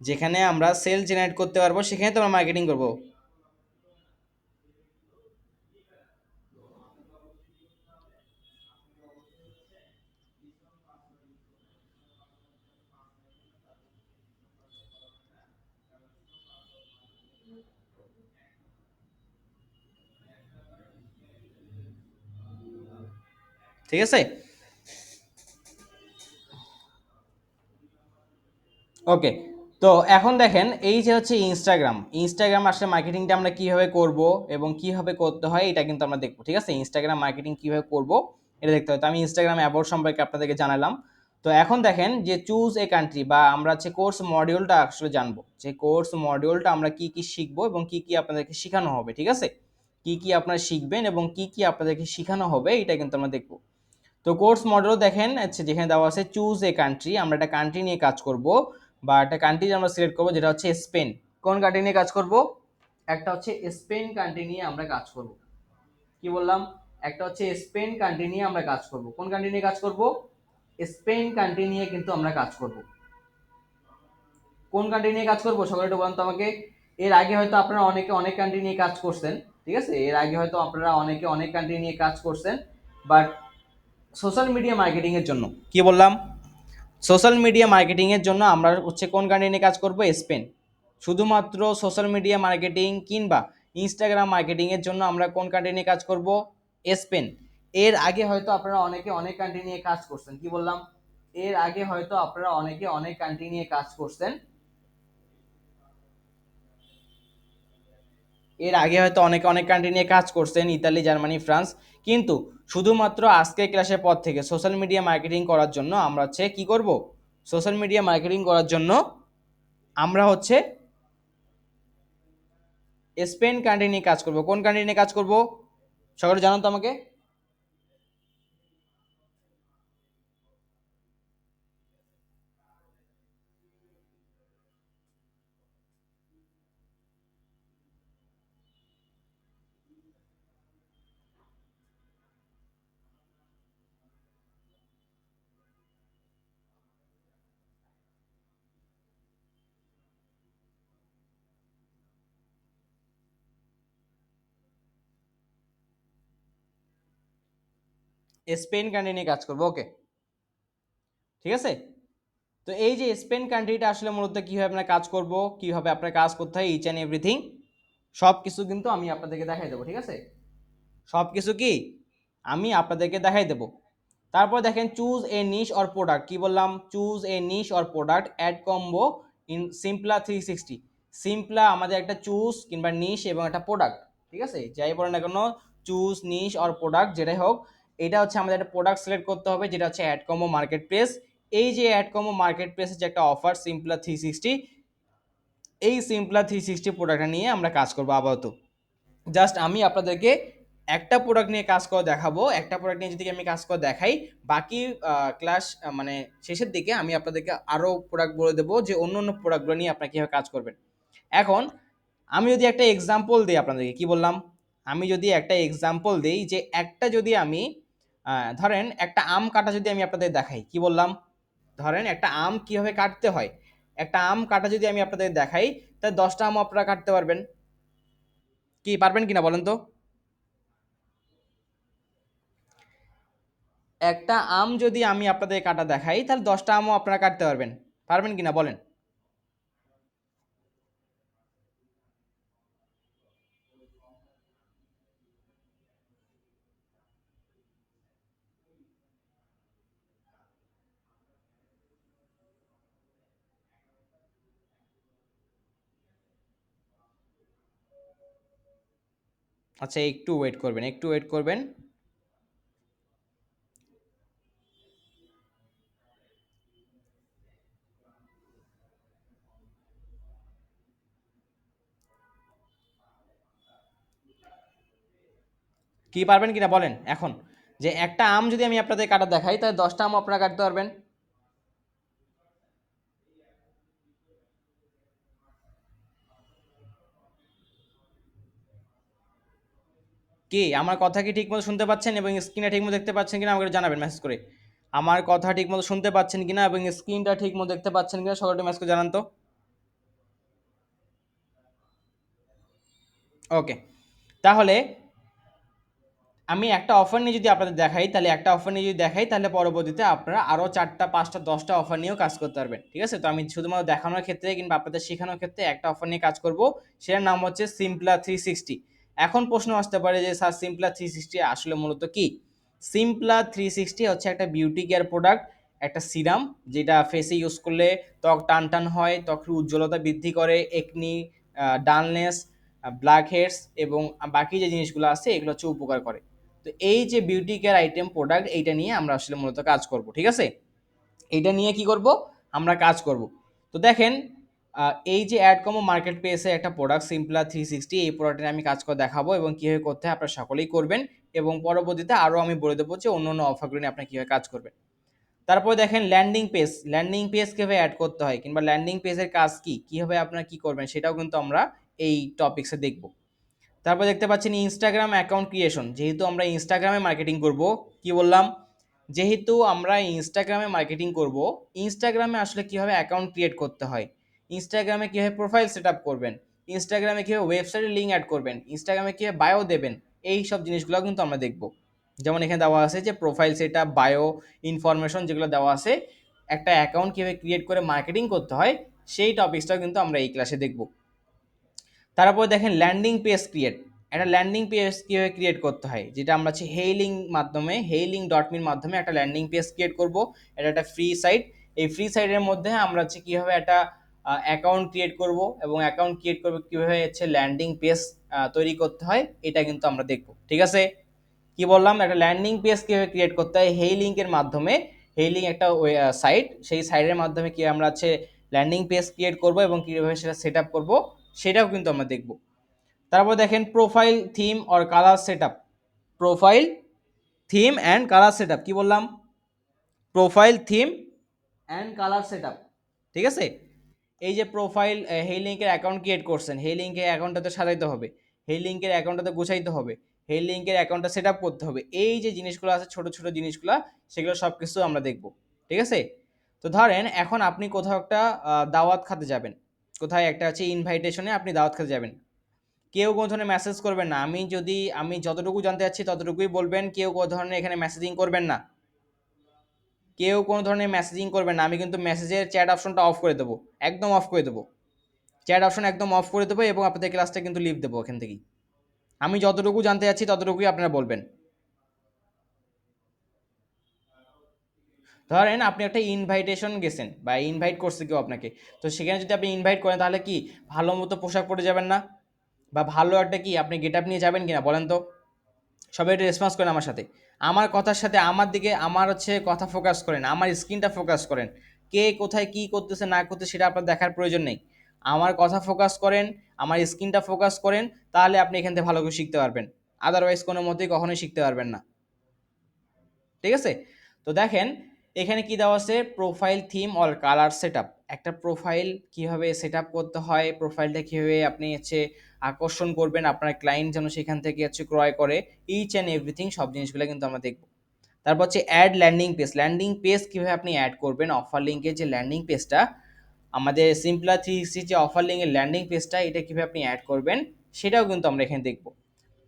যেখানে আমরা সেল জেনারেট করতে পারবো সেখানে তো আমরা মার্কেটিং করবো। ঠিক আছে? ওকে, তো এখন দেখেন এই যে হচ্ছে ইনস্টাগ্রাম আসলে মার্কেটিংটা আমরা কিভাবে করব এবং কিভাবে করতে হয় এটা কিন্তু আমরা দেখবো, ঠিক আছে? ইনস্টাগ্রাম মার্কেটিং কিভাবে করব এটা দেখতে হয়। তো আমি ইনস্টাগ্রাম অ্যাবাউট সম্পর্কে আপনাদেরকে জানালাম। তো এখন দেখেন যে চুজ এ কান্ট্রি বা আমরা হচ্ছে কোর্স মডিউলটা আসলে জানবো, যে কোর্স মডিউলটা আমরা কি কি শিখবো এবং কি কি আপনাদেরকে শেখানো হবে, ঠিক আছে, কি কি আপনারা শিখবেন এবং কি কি আপনাদেরকে শেখানো হবে এটা কিন্তু আমরা দেখবো। তো কোর্স মডেলও দেখেন আচ্ছা, যেখানে দেওয়া আছে চুজ এ কান্ট্রি, আমরা একটা কান্ট্রি নিয়ে কাজ করব বা একটা কান্ট্রি আমরা সিলেক্ট করবো, যেটা হচ্ছে স্পেন। কোন কান্ট্রি নিয়ে কাজ করব? একটা হচ্ছে স্পেন কান্ট্রি নিয়ে আমরা কাজ করব। কি বললাম? একটা হচ্ছে স্পেন কান্ট্রি নিয়ে আমরা কাজ করব। কোন কান্ট্রি নিয়ে কাজ করব? স্পেন কান্ট্রি নিয়ে কিন্তু আমরা কাজ করব। কোন কান্ট্রি নিয়ে কাজ করব সকলে একটু বলেন তো আমাকে। এর আগে হয়তো আপনারা অনেকে অনেক কান্ট্রি নিয়ে কাজ করছেন, ঠিক আছে, এর আগে হয়তো আপনারা অনেকে অনেক কান্ট্রি নিয়ে কাজ করছেন, বাট সোশ্যাল মিডিয়া মার্কেটিং এর জন্য, কি বললাম, সোশ্যাল মিডিয়া মার্কেটিং এর জন্য আমরা হচ্ছে কোন কান্ট্রি নিয়ে কাজ করব? স্পেন। শুধুমাত্র সোশ্যাল মিডিয়া মার্কেটিং কিংবা ইনস্টাগ্রাম মার্কেটিং এর জন্য আমরা কোন কান্ট্রি নিয়ে কাজ করব? স্পেন। এর আগে হয়তো আপনারা অনেকে অনেক কান্ট্রি নিয়ে কাজ করছেন, কি বললাম, এর আগে হয়তো আপনারা অনেকে অনেক কান্ট্রি নিয়ে কাজ করছেন, এর আগে হয়তো অনেকে অনেক কান্ট্রি নিয়ে কাজ করছেন, ইতালি, জার্মানি, ফ্রান্স, কিন্তু শুধুমাত্র আজকের ক্লাসের পর থেকে সোশ্যাল মিডিয়া মার্কেটিং করার জন্য আমরা হচ্ছে কি করব? সোশ্যাল মিডিয়া মার্কেটিং করার জন্য আমরা হচ্ছে স্পেন কান্ট্রি নিয়ে কাজ করব। কোন কান্ট্রি নিয়ে কাজ করব সকলে জানান তো আমাকে। স্পেন কান্ট্রি নিয়ে কাজ করব, ওকে, ঠিক আছে। তো এই যে স্পেন কান্ট্রিটা আসলে মূলত কীভাবে আপনার কাজ করব, কীভাবে আপনার কাজ করতে হয়, ইচ অ্যান্ড এভরিথিং সব কিছু কিন্তু আমি আপনাদেরকে দেখাই দেবো, ঠিক আছে, সব কিছু কি আমি আপনাদেরকে দেখাই দেবো। তারপর দেখেন choose a niche or product, কি বললাম, choose a niche or product add combo in Simpla 360। Simpla আমাদের একটা চুজ কিংবা নিশ এবং একটা প্রোডাক্ট, ঠিক আছে, যাই বলেন না কেন, চুজ নিশ অর প্রোডাক্ট যেটাই হোক, এটা হচ্ছে আমাদের একটা প্রোডাক্ট সিলেক্ট করতে হবে, যেটা হচ্ছে অ্যাড কম্বো মার্কেট প্লেস। এই যে অ্যাড কম্বো মার্কেট প্লেসের যে একটা অফার সিম্পলা 360, এই সিম্পলা 360 প্রোডাক্টটা নিয়ে আমরা কাজ করবো আপাতত। জাস্ট আমি আপনাদেরকে একটা প্রোডাক্ট নিয়ে কাজ করে দেখাবো, একটা প্রোডাক্ট নিয়ে যদি আমি কাজ করে দেখাই, বাকি ক্লাস মানে শেষের দিকে আমি আপনাদেরকে আরও প্রোডাক্ট বলে দেবো যে অন্য অন্য প্রোডাক্টগুলো নিয়ে আপনারা কীভাবে কাজ করবেন। এখন আমি যদি একটা এক্সাম্পল দিই আপনাদেরকে, কি বললাম, আমি যদি একটা এক্সাম্পল দিই, যে একটা যদি আমি ধরেন একটা আম কাটা যদি আমি আপনাদের দেখাই, কি বললাম, ধরেন একটা আম কীভাবে কাটতে হয়, একটা আম কাটা যদি আমি আপনাদের দেখাই, তাহলে 10টা আম আপনারা কাটতে পারবেন, কি পারবেন কিনা বলেন তো। একটা আম যদি আমি আপনাদের কাটা দেখাই, তাহলে 10টা আমও আপনারা কাটতে পারবেন, পারবেন কিনা বলেন। আচ্ছা একটু ওয়েট করবেন, একটু ওয়েট করবেন। কি পারবেন কিনা বলেন এখন, যে একটা আম যদি আমি আপনাদের কাটা দেখাই, তাহলে 10টা আম আপনারা কাটতে পারবেন। কি আমার কথা কি ঠিকমতো শুনতে পাচ্ছেন এবং স্ক্রিনটা ঠিকমতো দেখতে পাচ্ছেন কিনা আমাকে জানাবেন মেসেজ করে। আমার কথা ঠিকমতো শুনতে পাচ্ছেন কিনা এবং স্ক্রিনটা ঠিকমতো দেখতে পাচ্ছেন কিনা সবাই একটু মেসেজ করে জানান তো। ওকে, তাহলে আমি একটা অফার নিয়ে যদি আপনাদের দেখাই, তাহলে একটা অফার নিয়ে যদি দেখাই, তাহলে পরবর্তীতে আপনারা আরও 4টা 5টা 10টা অফার নিয়েও কাজ করতে পারবেন, ঠিক আছে। তো আমি শুধুমাত্র দেখানোর ক্ষেত্রে কিংবা আপনাদের শেখানোর ক্ষেত্রে একটা অফার নিয়ে কাজ করব, সেটার নাম হচ্ছে সিম্পলা 360। এখন প্রশ্ন আসতে পারে যে স্যার সিম্পলা 360 আসলে মূলত কি। সিম্পলা 360 হচ্ছে একটা বিউটি কেয়ার প্রোডাক্ট, একটা সিরাম, যেটা ফেসে ইউজ করলে ত্বক টান টান হয়, ত্বকের উজ্জ্বলতা বৃদ্ধি করে, একনি, ডালনেস, ব্ল্যাক হেডস এবং বাকি যে জিনিসগুলো আছে এগুলো হচ্ছে উপকার করে। তো এই যে বিউটি কেয়ার আইটেম প্রোডাক্ট, এইটা নিয়ে আমরা আসলে মূলত কাজ করব, ঠিক আছে। এইটা নিয়ে কি করব, আমরা কাজ করব। তো দেখেন এই যে অ্যাড কমো মার্কেট প্লেসে একটা প্রোডাক্ট সিম্পলা 360, এই প্রোডাক্টে আমি কাজ করে দেখাবো এবং কীভাবে করতে হয় আপনারা সকলেই করবেন, এবং পরবর্তীতে আরও আমি বলে দেবো যে অন্য অন্য অফারগুলো নিয়ে আপনি কীভাবে কাজ করবেন। তারপরে দেখেন ল্যান্ডিং পেজ কীভাবে অ্যাড করতে হয়, কিংবা ল্যান্ডিং পেজের কাজ কী, কীভাবে আপনারা কী করবেন, সেটাও কিন্তু আমরা এই টপিক্সে দেখব। তারপর দেখতে পাচ্ছেন ইনস্টাগ্রাম অ্যাকাউন্ট ক্রিয়েশন, যেহেতু আমরা ইনস্টাগ্রামে মার্কেটিং করব, কি বললাম, যেহেতু আমরা ইনস্টাগ্রামে মার্কেটিং করব, ইনস্টাগ্রামে আসলে কীভাবে অ্যাকাউন্ট ক্রিয়েট করতে হয়, ইনস্টাগ্রামে কীভাবে প্রোফাইল সেট আপ করবেন, ইনস্টাগ্রামে কীভাবে ওয়েবসাইটের লিঙ্ক অ্যাড করবেন, ইনস্টাগ্রামে কীভাবে বায়ো দেবেন, এই সব জিনিসগুলো কিন্তু আমরা দেখব। যেমন এখানে দেওয়া আছে যে profile set up, bio information যেগুলো দেওয়া আছে, একটা অ্যাকাউন্ট কীভাবে ক্রিয়েট করে মার্কেটিং করতে হয়, সেই টপিকসটাও কিন্তু আমরা এই ক্লাসে দেখব। তারপর দেখেন ল্যান্ডিং পেজ ক্রিয়েট, একটা ল্যান্ডিং পেজ কীভাবে ক্রিয়েট করতে হয়, যেটা আমরা হচ্ছে হেইলিং.me মাধ্যমে একটা ল্যান্ডিং পেজ ক্রিয়েট করব। এটা একটা ফ্রি সাইট, এই ফ্রি সাইটের মধ্যে আমরা হচ্ছে কীভাবে একটা অ্যাকাউন্ট ক্রিয়েট করব, এবং অ্যাকাউন্ট ক্রিয়েট করব কীভাবে হচ্ছে ল্যান্ডিং পেজ তৈরি করতে হয়, এটা কিন্তু আমরা দেখব। ঠিক আছে, কি বললাম, একটা ল্যান্ডিং পেজ কীভাবে ক্রিয়েট করতে হয় হেইলিংকের মাধ্যমে, হেইলিং একটা সাইট, সেই সাইটের মাধ্যমে কি আমরা হচ্ছে ল্যান্ডিং পেজ ক্রিয়েট করব এবং কীভাবে সেটা সেট আপ করবো, সেটাও কিন্তু আমরা দেখব। তারপর দেখেন profile theme or colour setup, profile theme and colour setup, কি বললাম, profile theme and colour setup. ঠিক আছে, এই যে প্রোফাইল, হেই লিঙ্কের অ্যাকাউন্ট ক্রিয়েট করছেন, হেই লিঙ্কের অ্যাকাউন্টটাতে সাজাইতে হবে, হেই লিঙ্কের অ্যাকাউন্টটাতে গুছাইতে হবে, হেই লিঙ্কের অ্যাকাউন্টটা সেট আপ করতে হবে, এই যে জিনিসগুলো আছে ছোট ছোট জিনিসগুলো, সেগুলো সব কিছু আমরা দেখব। ঠিক আছে, তো ধরেন এখন আপনি কোথাও একটা দাওয়াত খাতে যাবেন, কোথায় একটা হচ্ছে ইনভাইটেশনে আপনি দাওয়াত খেতে যাবেন, কেউ কোনো ধরনের মেসেজ করবেন না, আমি যতটুকু জানতে চাচ্ছি ততটুকুই বলবেন, কেউ কোনো ধরনের এখানে মেসেজিং করবেন না, কেউ কোনো ধরনের মেসেজিং করবেন না, আমি কিন্তু মেসেজের চ্যাট অপশনটা অফ করে দেবো, একদম অফ করে দেবো, চ্যাট অপশন একদম অফ করে দেবো, এবং আপনাদের ক্লাসটা কিন্তু লিভ দেবো এখান থেকেই, আমি যতটুকু জানতে চাচ্ছি ততটুকুই আপনারা বলবেন। ধরেন আপনি একটা ইনভাইটেশন গেছেন, বা ইনভাইট করছে কেউ আপনাকে, তো সেখানে যদি আপনি ইনভাইট করেন, তাহলে কি ভালো মতো পোশাক পরে যাবেন না, বা ভালো একটা কি আপনি গেট আপ নিয়ে যাবেন কিনা বলেন তো, সবাই একটু রেসপন্স করেন আমার সাথে, আমার কথার সাথে আমার দিকে, আমার হচ্ছে কথা ফোকাস করেন, আমার স্ক্রিনটা ফোকাস করেন, কে কোথায় কি করতেছে না করতেছে সেটা আপনার দেখার প্রয়োজন নেই, আমার কথা ফোকাস করেন, আমার স্ক্রিনটা ফোকাস করেন, তাহলে আপনি এখান থেকে ভালো করে শিখতে পারবেন, আদারওয়াইজ কোনো মতেই কখনোই শিখতে পারবেন না। ঠিক আছে, তো দেখেন এখানে কি দেওয়া আছে, profile theme or colour setup, একটা প্রোফাইল কিভাবে সেটআপ করতে হয়, প্রোফাইলটা কিভাবে আপনি হচ্ছে আকর্ষণ করবেন, আপনার ক্লায়েন্ট যেন সেখান থেকে হচ্ছে ক্রয় করে, ইচ অ্যান্ড এভরিথিং সব জিনিসগুলো কিন্তু আমরা দেখব। তারপর হচ্ছে অ্যাড ল্যান্ডিং পেজ কিভাবে আপনি অ্যাড করবেন, অফার লিঙ্কের যে ল্যান্ডিং পেজটা, আমাদের সিম্পলা 360 যে অফার লিঙ্কের ল্যান্ডিং পেজটা, এটা কিভাবে আপনি অ্যাড করবেন, সেটাও কিন্তু আমরা এখানে দেখব।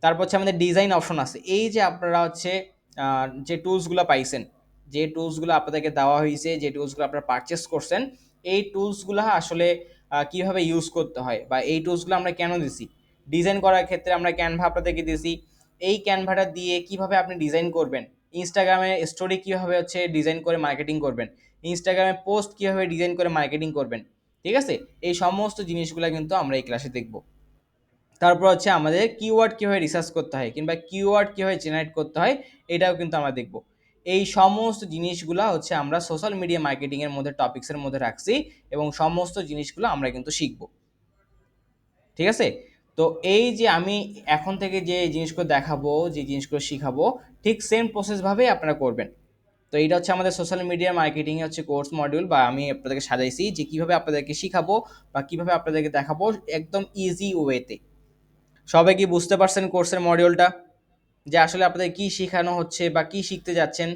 তারপর হচ্ছে আমাদের ডিজাইন অপশন আছে, এই যে আপনারা হচ্ছে যে টুলসগুলো পাইছেন, যে টুলসগুলো আপনাদেরকে দেওয়া হয়েছে, যে টুলসগুলো আপনারা পারচেস করছেন, এই টুলসগুলো আসলে কীভাবে ইউজ করতে হয়, বা এই টুলসগুলো আমরা কেন দিছি, ডিজাইন করার ক্ষেত্রে আমরা ক্যানভা আপনাদেরকে দিছি, এই ক্যানভাটা দিয়ে কিভাবে আপনি ডিজাইন করবেন, ইনস্টাগ্রামে স্টোরি কীভাবে হচ্ছে ডিজাইন করে মার্কেটিং করবেন, ইনস্টাগ্রামে পোস্ট কীভাবে ডিজাইন করে মার্কেটিং করবেন। ঠিক আছে, এই সমস্ত জিনিসগুলো কিন্তু আমরা এই ক্লাসে দেখব। তারপর হচ্ছে আমাদের কিওয়ার্ড কীভাবে রিসার্চ করতে হয়, কিংবা কিওয়ার্ড কীভাবে জেনারেট করতে হয়, এটাও কিন্তু আমরা দেখব। এই সমস্ত জিনিসগুলো হচ্ছে আমরা সোশ্যাল মিডিয়া মার্কেটিংয়ের মধ্যে টপিক্সের মধ্যে রাখছি, এবং সমস্ত জিনিসগুলো আমরা কিন্তু শিখব। ঠিক আছে, তো এই যে আমি এখন থেকে যে জিনিসগুলো দেখাবো, যে জিনিসগুলো শিখাবো, ঠিক সেম প্রসেসভাবেই আপনারা করবেন। তো এইটা হচ্ছে আমাদের সোশ্যাল মিডিয়া মার্কেটিং হচ্ছে কোর্স মডিউল, বা আমি আপনাদেরকে সাজাইছি যে কীভাবে আপনাদেরকে শিখাবো বা কীভাবে আপনাদেরকে দেখাবো একদম ইজি ওয়েতে। সবাই কি বুঝতে পারছেন কোর্সের মডিউলটা, যে আসলে আপনাদের কি শেখানো হচ্ছে বা কি শিখতে যাচ্ছেন?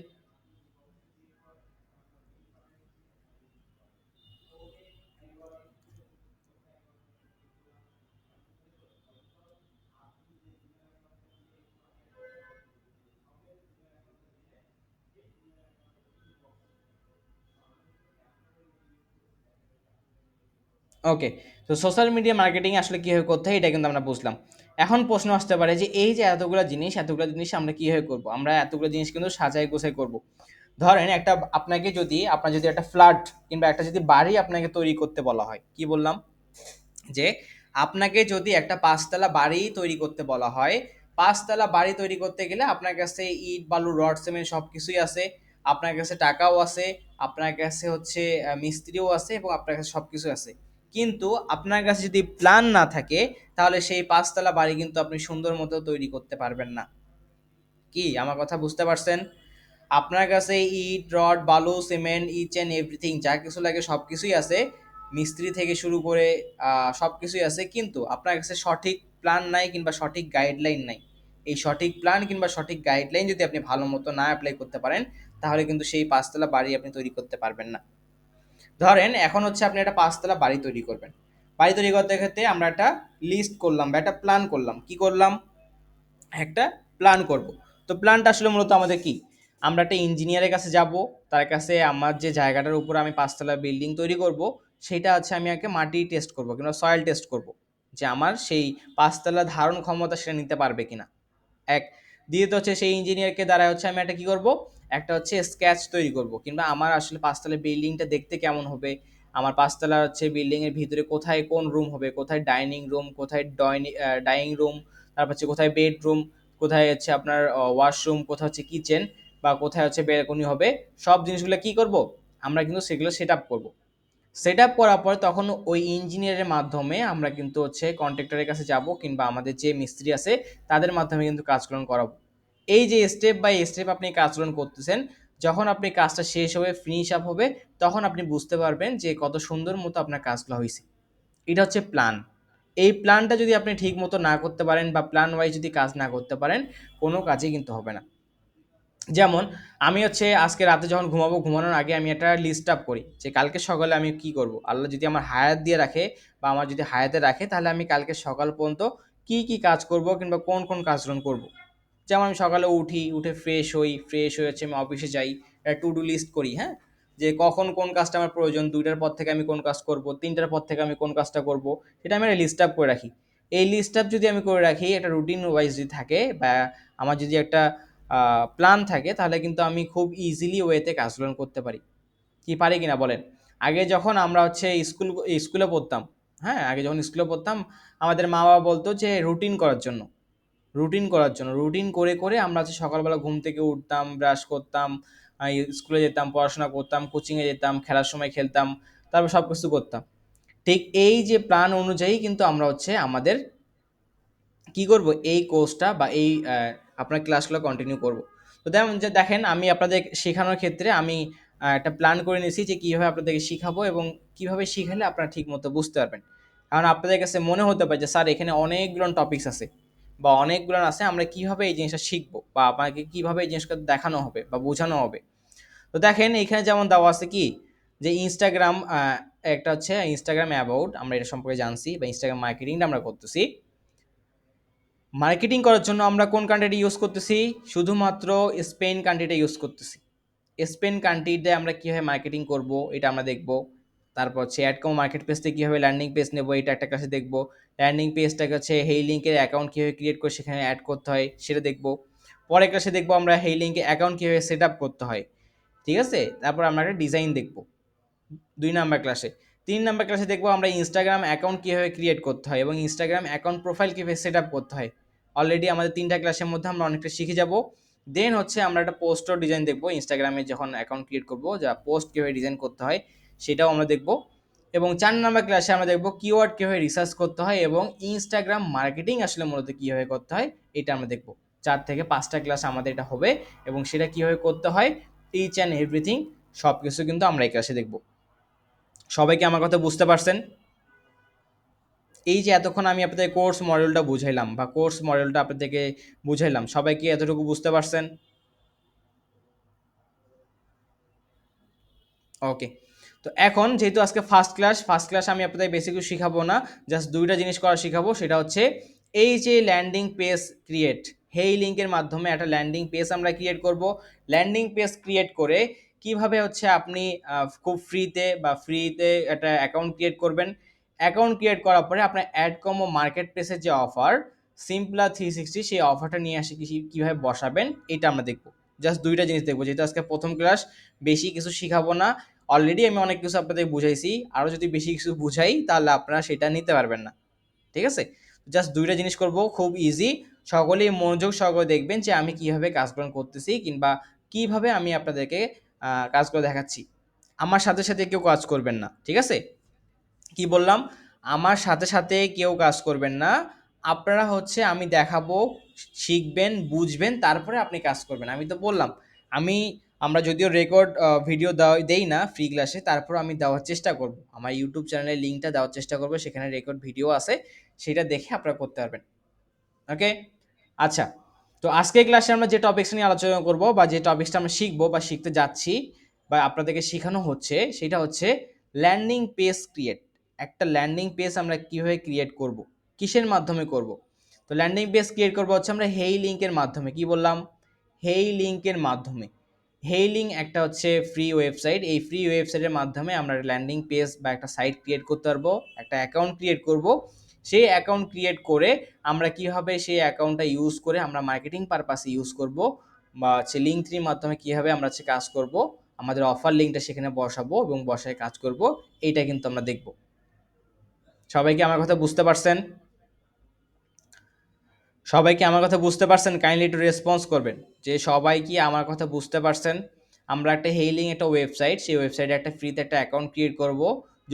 ওকে, তো সোশ্যাল মিডিয়া মার্কেটিং আসলে কীভাবে করতে হয় এটা কিন্তু আমরা বুঝলাম। এখন প্রশ্ন আসতে পারে যে এই যে এতগুলো জিনিস আমরা কীভাবে করব, আমরা এতগুলো জিনিস কিন্তু সাজাই গোছাই করব। ধরেন আপনার যদি একটা ফ্ল্যাট কিংবা একটা যদি বাড়ি আপনাকে তৈরি করতে বলা হয়, কি বললাম, যে আপনাকে যদি একটা ৫ তলা বাড়ি তৈরি করতে বলা হয়, ৫ তলা বাড়ি তৈরি করতে গেলে আপনার কাছে ইট বালু রড সিমেন্ট সব কিছুই আছে, আপনার কাছে টাকাও আছে, আপনার কাছে হচ্ছে মিস্ত্রিও আছে এবং আপনার কাছে সবকিছু আছে, কিন্তু আপনার কাছে যদি প্ল্যান না থাকে তাহলে সেই পাঁচতলা বাড়ি কিন্তু আপনি সুন্দর মতো তৈরি করতে পারবেন না। কি আমার কথা বুঝতে পারছেন? আপনার কাছে ইট, রড, বালু, সিমেন্ট, ইচ অ্যান্ড এভরিথিং যা কিছু লাগে সব কিছুই আছে, মিস্ত্রি থেকে শুরু করে সব কিছুই আছে, কিন্তু আপনার কাছে সঠিক প্ল্যান নাই কিংবা সঠিক গাইডলাইন নাই। এই সঠিক প্ল্যান কিংবা সঠিক গাইডলাইন যদি আপনি ভালো মতো না অ্যাপ্লাই করতে পারেন তাহলে কিন্তু সেই পাঁচতলা বাড়ি আপনি তৈরি করতে পারবেন না। ধরেন এখন হচ্ছে আপনি একটা পাঁচতলা বাড়ি তৈরি করবেন। বাড়ি তৈরি করতে ক্ষেত্রে আমরা একটা লিস্ট করলাম বা একটা প্ল্যান করলাম। কি করলাম? একটা প্ল্যান করব। তো প্ল্যানটা আসলে মূলত আমাদের কি, আমরা একটা ইঞ্জিনিয়ারের কাছে যাব, তার কাছে আমার যে জায়গাটার উপর আমি পাঁচতলা বিল্ডিং তৈরি করব সেটা হচ্ছে আমি আগে মাটি টেস্ট করব কিংবা সয়েল টেস্ট করব, যে আমার সেই পাঁচতলা ধারণ ক্ষমতা সেটা নিতে পারবে কিনা। এক, দ্বিতীয়ত হচ্ছে সেই ইঞ্জিনিয়ারকে দ্বারা হচ্ছে আমি একটা কি করব, একটা হচ্ছে স্কেচ তৈরি করব, কিংবা আমার আসলে পাঁচতলা বিল্ডিংটা দেখতে কেমন হবে, আমার পাঁচতলা হচ্ছে বিল্ডিং এর ভিতরে কোথায় কোন রুম হবে, কোথায় ডাইনিং রুম, কোথায় ডাইনিং রুম, তারপর হচ্ছে কোথায় বেডরুম, কোথায় হচ্ছে আপনার ওয়াশরুম, কোথায় হচ্ছে কিচেন, বা কোথায় হচ্ছে ব্যালকনি হবে, সব জিনিসগুলো কি করব, আমরা কিন্তু সেগুলো সেট আপ করবো। সেট আপ করার পর তখন ওই ইঞ্জিনিয়ারের মাধ্যমে আমরা কিন্তু হচ্ছে কন্ট্রাক্টরের কাছে যাব কিংবা আমাদের যে মিস্ত্রি আছে তাদের মাধ্যমে কিন্তু কাজগুলো করাবো। এই যে স্টেপ বাই স্টেপ আপনি কাজগুলো করতেছেন, যখন আপনি কাজটা শেষ হবে, ফিনিশ আপ হবে, তখন আপনি বুঝতে পারবেন যে কত সুন্দর মতো আপনার কাজগুলো হয়েছে। এটা হচ্ছে প্ল্যান। এই প্ল্যানটা যদি আপনি ঠিক মতো না করতে পারেন বা প্ল্যান ওয়াইজ যদি কাজ না করতে পারেন, কোনো কাজই কিন্তু হবে না। যেমন আমি হচ্ছে আজকে রাতে যখন ঘুমাবো, ঘুমানোর আগে আমি একটা লিস্ট আপ করি যে কালকে সকালে আমি কি করব। আল্লাহ যদি আমার হায়াত দিয়ে রাখে বা আমার যদি হায়াতে রাখে তাহলে আমি কালকে সকাল পর্যন্ত কি কি কাজ করব কিংবা কোন কোন কাজগুলো করব। যেমন আমি সকালে উঠি, উঠে ফ্রেশ হয়ে হচ্ছে আমি অফিসে যাই, একটা টু ডু লিস্ট করি, হ্যাঁ, যে কখন কোন কাজটা আমার প্রয়োজন, 2টার পর থেকে আমি কোন কাজ করব, 3টার পর থেকে আমি কোন কাজটা করব, সেটা আমি একটা লিস্ট আপ করে রাখি। এই লিস্ট আপ যদি আমি করে রাখি, একটা রুটিন ওয়াইজ যদি থাকে বা আমার যদি একটা প্ল্যান থাকে, তাহলে কিন্তু আমি খুব ইজিলি ওয়েতে কাজগুলো করতে পারি। কি পারি কিনা বলেন? আগে যখন আমরা হচ্ছে স্কুলে পড়তাম, হ্যাঁ, আগে যখন স্কুলে পড়তাম আমাদের মা বাবা বলতো যে রুটিন করে করে আমরা হচ্ছে সকালবেলা ঘুম থেকে উঠতাম, ব্রাশ করতাম, স্কুলে যেতাম, পড়াশোনা করতাম, কোচিংয়ে যেতাম, খেলার সময় খেলতাম, তারপর সব কিছু করতাম। ঠিক এই যে প্ল্যান অনুযায়ী কিন্তু আমরা হচ্ছে আমাদের কি করব, এই কোর্সটা বা এই আপনার ক্লাসগুলো কন্টিনিউ করব। তো যেমন যে দেখেন আমি আপনাদের শেখানোর ক্ষেত্রে আমি একটা প্ল্যান করে নিয়েছি যে কীভাবে আপনাদেরকে শিখাবো এবং কীভাবে শিখালে আপনারা ঠিক মতো বুঝতে পারবেন। কারণ আপনাদের কাছে মনে হতে পারে যে স্যার এখানে অনেকগুলো টপিকস আছে বা অনেকগুলো আছে, আমরা কীভাবে এই জিনিসটা শিখবো বা আপনাকে কীভাবে এই জিনিসটা দেখানো হবে বা বোঝানো হবে। তো দেখেন এখানে যেমন দেওয়া আছে কি, যে ইনস্টাগ্রাম, একটা হচ্ছে ইনস্টাগ্রাম অ্যাবাউট, আমরা এটা সম্পর্কে জানছি বা ইনস্টাগ্রাম মার্কেটিংটা আমরা করতেছি। মার্কেটিং করার জন্য আমরা কোন কান্ট্রিটা ইউজ করতেছি? শুধুমাত্র স্পেন কান্ট্রিটা ইউজ করতেছি। স্পেন কান্ট্রিতে আমরা কীভাবে মার্কেটিং করব এটা আমরা দেখব। তারপর হচ্ছে অ্যাডকম মার্কেট প্লেস থেকে কীভাবে ল্যান্ডিং পেজ নেব এটা একটা ক্লাসে দেখব। ল্যান্ডিং পেজটাকে হচ্ছে হেই লিঙ্কের অ্যাকাউন্ট কীভাবে ক্রিয়েট করে সেখানে অ্যাড করতে হয় সেটা দেখব। পরের ক্লাসে দেখব আমরা হেই লিঙ্কে অ্যাকাউন্ট কীভাবে সেট আপ করতে হয়, ঠিক আছে? তারপর আমরা একটা ডিজাইন দেখব 2 নাম্বার ক্লাসে। 3 নাম্বার ক্লাসে দেখবো আমরা ইনস্টাগ্রাম অ্যাকাউন্ট কীভাবে ক্রিয়েট করতে হয় এবং ইনস্টাগ্রাম অ্যাকাউন্ট প্রোফাইল কীভাবে সেট আপ করতে হয়। অলরেডি আমাদের 3টা ক্লাসের মধ্যে আমরা অনেকটা শিখে যাব। দেন হচ্ছে আমরা একটা পোস্টর ডিজাইন দেখবো, ইনস্টাগ্রামে যখন অ্যাকাউন্ট ক্রিয়েট করবো যা পোস্ট কীভাবে ডিজাইন করতে হয় সেটাও আমরা দেখবো। এবং 4 নাম্বার ক্লাসে আমরা দেখবো কিওয়ার্ড কীভাবে রিসার্চ করতে হয় এবং ইনস্টাগ্রাম মার্কেটিং আসলে মূলত কীভাবে করতে হয় এটা আমরা দেখবো। 4 থেকে 5টা ক্লাস আমাদের এটা হবে এবং সেটা কীভাবে করতে হয় ইচ অ্যান্ড এভরিথিং সব কিছু কিন্তু আমরা এই ক্লাসে দেখবো। সবাই কি আমার কথা বুঝতে পারছেন? এই যে এতক্ষণ আমি আপনাদের কোর্স মডেলটা বুঝাইলাম বা কোর্স মডেলটা আপনাদেরকে বুঝাইলাম, সবাই কি এতটুকু বুঝতে পারছেন? ওকে। তো এখন যেহেতু আজকে ফার্স্ট ক্লাস আমি আপনাদের বেশি কিছু শিখাবো না, জাস্ট 2টা জিনিস করা শিখাবো। সেটা হচ্ছে এই যে ল্যান্ডিং পেজ ক্রিয়েট, হেই লিঙ্কের মাধ্যমে একটা ল্যান্ডিং পেজ আমরা ক্রিয়েট করব। ল্যান্ডিং পেজ ক্রিয়েট করে কিভাবে হচ্ছে আপনি খুব ফ্রিতে একটা অ্যাকাউন্ট ক্রিয়েট করবেন। অ্যাকাউন্ট ক্রিয়েট করার পরে আপনার অ্যাডকম ও মার্কেট প্লেসের যে অফার সিম্পলা 360 সেই অফারটা নিয়ে আসে কীভাবে বসাবেন এটা আমরা দেখবো। জাস্ট 2টা জিনিস দেখবো, যেহেতু আজকে প্রথম ক্লাস বেশি কিছু শিখাবো না। অলরেডি আমি অনেক কিছু আপনাদের বুঝাইছি, আরও যদি বেশি কিছু বুঝাই তাহলে আপনারা সেটা নিতে পারবেন না, ঠিক আছে? জাস্ট 2টা জিনিস করব, খুব ইজি। সকলেই মনোযোগ সহকারে দেখবেন যে আমি কীভাবে কাজগুলো করতেছি কিংবা কিভাবে আমি আপনাদেরকে কাজগুলো দেখাচ্ছি। আমার সাথে সাথে কেউ কাজ করবেন না, ঠিক আছে? কি বললাম? আমার সাথে সাথে কেউ কাজ করবেন না। আপনারা হচ্ছে আমি দেখাবো, শিখবেন, বুঝবেন, তারপরে আপনি কাজ করবেন। আমি তো বললাম, আমি আমরা যদিও রেকর্ড ভিডিও দেই না ফ্রি ক্লাসে, তারপরেও আমি দেওয়ার চেষ্টা করব। আমার ইউটিউব চ্যানেলের লিঙ্কটা দেওয়ার চেষ্টা করব, সেখানে রেকর্ড ভিডিও আছে, সেটা দেখে আপনারা করতে পারবেন। ওকে? আচ্ছা, তো আজকের ক্লাসে আমরা যে টপিকস নিয়ে আলোচনা করব বা যে টপিকসটা আমরা শিখবো বা শিখতে যাচ্ছি বা আপনাদেরকে শেখানো হচ্ছে, সেটা হচ্ছে ল্যান্ডিং পেজ ক্রিয়েট। একটা ল্যান্ডিং পেজ আমরা কিভাবে ক্রিয়েট করব, কিসের মাধ্যমে করব? তো ল্যান্ডিং পেজ ক্রিয়েট করবো হচ্ছে আমরা হেই লিঙ্কের মাধ্যমে। কি বললাম? হেই লিঙ্কের মাধ্যমে। হেই লিঙ্ক একটা হচ্ছে ফ্রি ওয়েবসাইট। এই ফ্রি ওয়েবসাইটের মাধ্যমে আমরা ল্যান্ডিং পেজ বা একটা সাইট ক্রিয়েট করতে পারবো, একটা অ্যাকাউন্ট ক্রিয়েট করব। সেই অ্যাকাউন্ট ক্রিয়েট করে আমরা কীভাবে সেই অ্যাকাউন্টটা ইউজ করে আমরা মার্কেটিং পারপাসে ইউজ করব, বা হচ্ছে লিঙ্কডইনের মাধ্যমে কীভাবে আমরা হচ্ছে কাজ করব, আমাদের অফার লিঙ্কটা সেখানে বসাবো এবং বসায় কাজ করব, এইটা কিন্তু আমরা দেখব। সবাই কি আমার কথা বুঝতে পারছেন? সবাই কি আমার কথা বুঝতে পারছেন? কাইন্ডলি একটু রেসপন্স করবেন যে সবাই কি আমার কথা বুঝতে পারছেন। আমরা একটা হেইলিং একটা ওয়েবসাইট, সেই ওয়েবসাইটে একটা ফ্রিতে একটা অ্যাকাউন্ট ক্রিয়েট করব।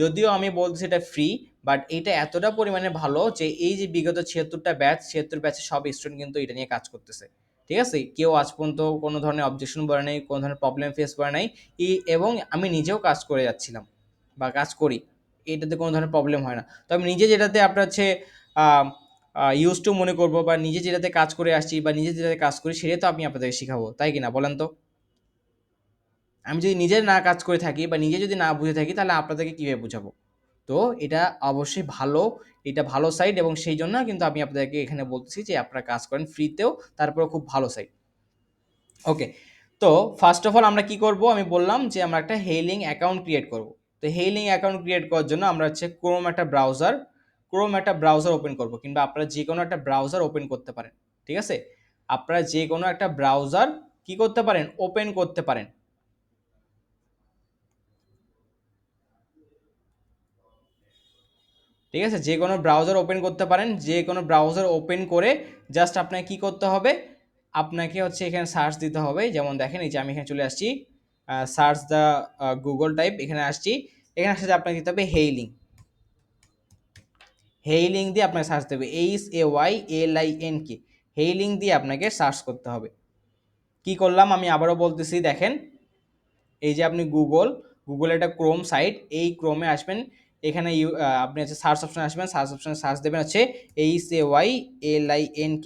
যদিও আমি বলছি এটা ফ্রি, বাট এটা এতটা পরিমাণে ভালো যে এই যে বিগত ৭৬টা ব্যাচ, ৭৬ ব্যাচের সব স্টুডেন্ট কিন্তু এটা নিয়ে কাজ করতেছে। ঠিক আছে? কেউ আজ পর্যন্ত কোনো ধরনের অবজেকশন বলে নাই, কোনো ধরনের প্রবলেম ফেস করে নাই। এবং আমি নিজেও কাজ করে যাচ্ছিলাম বা কাজ করি, এটাতে কোনো ধরনের প্রবলেম হয় না। তো আমি নিজে যেটাতে আপনার হচ্ছে ইউজ টু মনে করবো বা নিজে যেটাতে কাজ করে আসছি বা নিজে যেটাতে কাজ করি, সেটাই তো আমি আপনাদেরকে শেখাবো, তাই কি না বলেন তো? আমি যদি নিজে না কাজ করে থাকি বা নিজে যদি না বুঝে থাকি, তাহলে আপনাদেরকে কীভাবে বুঝাবো? তো এটা অবশ্যই ভালো, এটা ভালো সাইট এবং সেই জন্য কিন্তু আমি আপনাদেরকে এখানে বলতেছি যে আপনারা কাজ করেন ফ্রিতেও, তারপরেও খুব ভালো সাইট। ওকে, তো ফার্স্ট অফ অল আমরা কি করব? আমি বললাম যে আমরা একটা হেইলিং অ্যাকাউন্ট ক্রিয়েট করব। তো হেইলিং অ্যাকাউন্ট ক্রিয়েট করার জন্য আমরা হচ্ছে ক্রোম একটা ব্রাউজার ওপেন করব, কিংবা আপনারা যে কোনো একটা ব্রাউজার ওপেন করতে পারেন। ঠিক আছে? আপনারা যে কোনো একটা ব্রাউজার কি করতে পারেন? ওপেন করতে পারেন। ঠিক আছে? যে কোনো ব্রাউজার ওপেন করতে পারেন। যে কোনো ব্রাউজার ওপেন করে জাস্ট আপনাকে কি করতে হবে? আপনাকে হচ্ছে এখানে সার্চ দিতে হবে। যেমন দেখেন, এই যে আমি এখানে চলে আসছি, সার্চ দ্য গুগল টাইপ, এখানে আসছি। এখানে আসলে আপনাকে দিতে হবে হেইলিং। হেইলিং দিয়ে আপনাকে সার্চ দিতে হবে, HAYLINK। হেইলিং দিয়ে আপনাকে সার্চ করতে হবে। কি করলাম আমি আবারও বলতেছি, দেখেন এই যে আপনি গুগল একটা ক্রোম সাইট, এই ক্রোমে আসবেন, এখানে আপনি হচ্ছে সার্চ অপশনে আসবেন, সার্চ অপশনে সার্চ দেবেন হচ্ছে HAYLINK।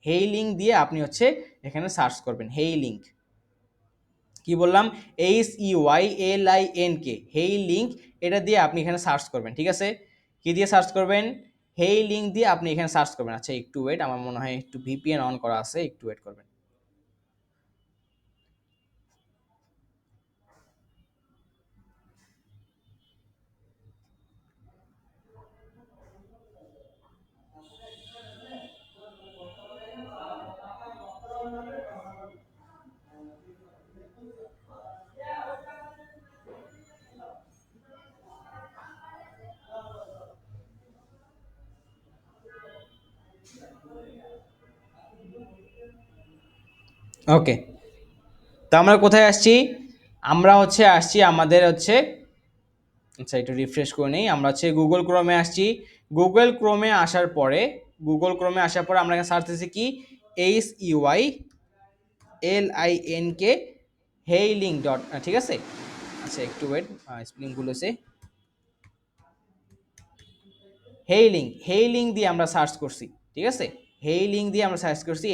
হেই লিঙ্ক দিয়ে আপনি হচ্ছে এখানে সার্চ করবেন হেই লিঙ্ক। কি বললাম? HEYLINK, হেই লিঙ্ক। এটা দিয়ে আপনি এখানে সার্চ করবেন। ঠিক আছে? কি দিয়ে সার্চ করবেন? হেই লিঙ্ক দিয়ে আপনি এখানে সার্চ করবেন। আচ্ছা একটু ওয়েট, আমার মনে হয় একটু ভিপিএন অন করা আছে, একটু ওয়েট করবেন। ওকে, তো আমরা কোথায় আসছি? আমরা হচ্ছে আসছি আমাদের হচ্ছে, আচ্ছা একটু রিফ্রেশ করে নেই। আমরা হচ্ছে গুগল ক্রোমে আসছি। গুগল ক্রোমে আসার পরে আমরা এখানে সার্চ দিচ্ছি কি? HEYLINK, হেইলিং ডট, ঠিক আছে? আচ্ছা একটু ওয়েট, স্পেলিং ভুল হয়েছে। হেইলিং দিয়ে আমরা সার্চ করছি। ঠিক আছে? হেইলিং দিয়ে আমরা সার্চ করছি,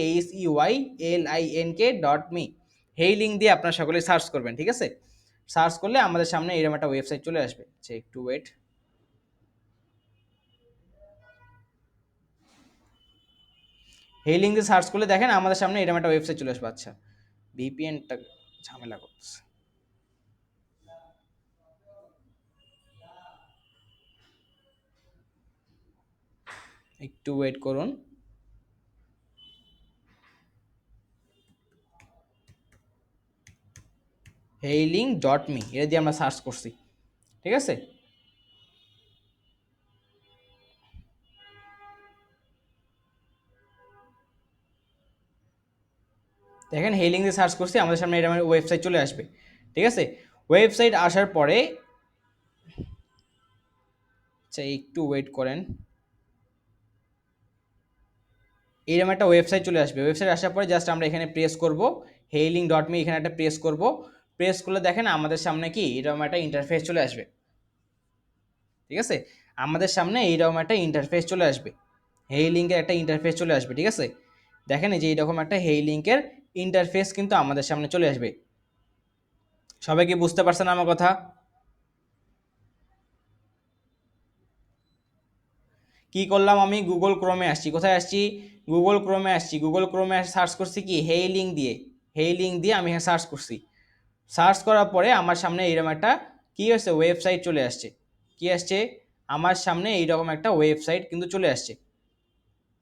HEYLINK.me। হেইলিং দিয়ে আপনারা সকলে সার্চ করবেন। ঠিক আছে? সার্চ করলে আমাদের সামনে এরকম একটা ওয়েবসাইট চলে আসবে। আচ্ছা একটু ওয়েট। হেইলিং দিয়ে সার্চ করলে দেখেন আমাদের সামনে এরকম একটা ওয়েবসাইট চলে আসবে। আচ্ছা, ভিপিএনটা ঝামেলা করতেছে, একটু ওয়েট করুন। হেইলিং.me, এটা দিয়ে আমরা সার্চ করছি। ঠিক আছে? দেখেন হেই লিঙ্ক দিয়ে সার্চ করছি, আমাদের সামনে এটা আমার ওয়েবসাইট চলে আসবে। ঠিক আছে, ওয়েবসাইট আসার পরে, আচ্ছা একটু ওয়েট করেন, এইরকম একটা ওয়েবসাইট চলে আসবে। ওয়েবসাইট আসার পরে জাস্ট আমরা এখানে প্রেস করব, hailing.me, এখানে একটা প্রেস করব। প্রেস করলে দেখেন আমাদের সামনে কি এরকম একটা ইন্টারফেস চলে আসবে। ঠিক আছে, আমাদের সামনে এইরকম একটা ইন্টারফেস চলে আসবে, হেই লিঙ্কের একটা ইন্টারফেস চলে আসবে। ঠিক আছে, দেখেন এই যে এইরকম একটা হেই লিঙ্কের ইন্টারফেস কিন্তু আমাদের সামনে চলে আসবে। সবাই কি বুঝতে পারছেন আমার কথা? কি করলাম, আমি গুগল ক্রোমে আসছি। কোথায় আসছি? গুগল ক্রোমে আসছি। গুগল ক্রোমে সার্চ করছি কি হেই লিঙ্ক দিয়ে, হেই লিঙ্ক দিয়ে আমি এখানে সার্চ করছি। সার্চ করার পরে আমার সামনে এইরকম একটা কি হচ্ছে ওয়েবসাইট চলে আসছে। কি আসছে? আমার সামনে এইরকম একটা ওয়েবসাইট কিন্তু চলে আসছে।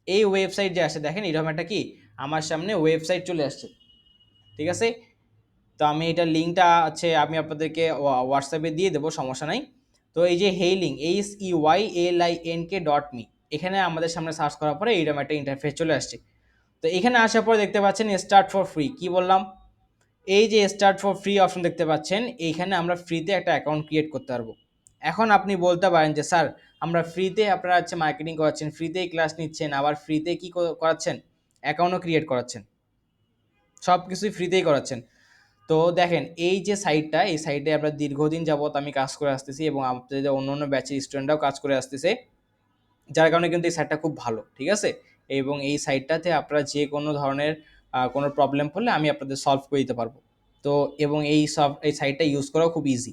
এই ওয়েবসাইট যে আসছে দেখেন এরকম একটা কি আমার সামনে ওয়েবসাইট চলে আসছে। ঠিক আছে, তো আমি এটার লিঙ্কটা আছে আমি আপনাদেরকে হোয়াটসঅ্যাপে দিয়ে দেবো, সমস্যা নাই। তো এই যে হেইলিং HEYLINK.me, এখানে আমাদের সামনে সার্চ করার পরে এইরকম একটা ইন্টারফেস চলে আসছে। তো এখানে আসার পরে দেখতে পাচ্ছেন স্টার্ট ফর ফ্রি, কি বললাম, এই যে স্টার্ট ফর ফ্রি অপশন দেখতে পাচ্ছেন, এইখানে আমরা ফ্রিতে একটা অ্যাকাউন্ট ক্রিয়েট করতে পারবো। এখন আপনি বলতে পারেন যে স্যার আমরা ফ্রিতে, আপনারা হচ্ছে মার্কেটিং করাচ্ছেন, ফ্রিতেই ক্লাস নিচ্ছেন, আবার ফ্রিতে কি করাচ্ছেন, অ্যাকাউন্টও ক্রিয়েট করাচ্ছেন, সব কিছুই ফ্রিতেই করাচ্ছেন। তো দেখেন এই যে সাইটটা, এই সাইটে আমরা দীর্ঘদিন যাবত আমি কাজ করে আসতেছি এবং আমাদের অন্য অন্য ব্যাচের স্টুডেন্টরাও কাজ করে আসতেছে, যার কারণে কিন্তু এই সাইটটা খুব ভালো। ঠিক আছে, এবং এই সাইটটাতে আপনারা যে কোনো ধরনের কোনো প্রবলেম পড়লে আমি আপনাদের সলভ করে দিতে পারবো। তো এবং এই সাইটটা ইউজ করাও খুব ইজি।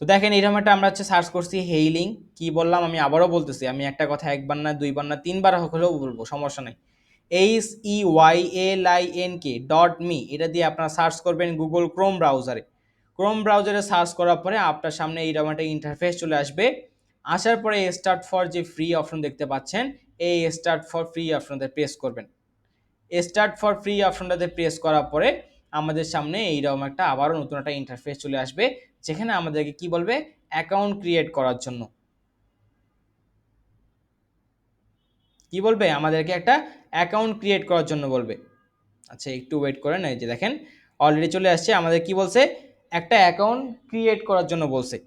তো দেখেন এরকম একটা আমরা হচ্ছে সার্চ করছি হেইলিং, কি বললাম আমি আবারও বলতেছি, আমি একটা কথা একবার না দুইবার না তিনবার হলেও বলবো, সমস্যা নেই। HEYLINK.me, এটা দিয়ে আপনারা সার্চ করবেন গুগল ক্রোম ব্রাউজারে। ক্রোম ব্রাউজারে সার্চ করার পরে আপনার সামনে এইরকম একটা ইন্টারফেস চলে আসবে। আসার পরে স্টার্ট ফর যে ফ্রি অপশন দেখতে পাচ্ছেন, এই স্টার্ট ফর ফ্রি অপশনতে প্রেস করবেন। স্টার্ট ফর ফ্রি অপশনটাতে প্রেস করার পরে আমাদের সামনে এইরকম একটা আবারও নতুন একটা ইন্টারফেস চলে আসবে, যেখানে আমাদেরকে কি বলবে, অ্যাকাউন্ট ক্রিয়েট করার জন্য কি বলবে, আমাদেরকে একটা অ্যাকাউন্ট ক্রিয়েট করার জন্য বলবে। আচ্ছা একটু ওয়েট করেন, এই যে দেখেন অলরেডি চলে আসছে, আমাদের কি বলছে, একটা অ্যাকাউন্ট ক্রিয়েট করার জন্য বলছে।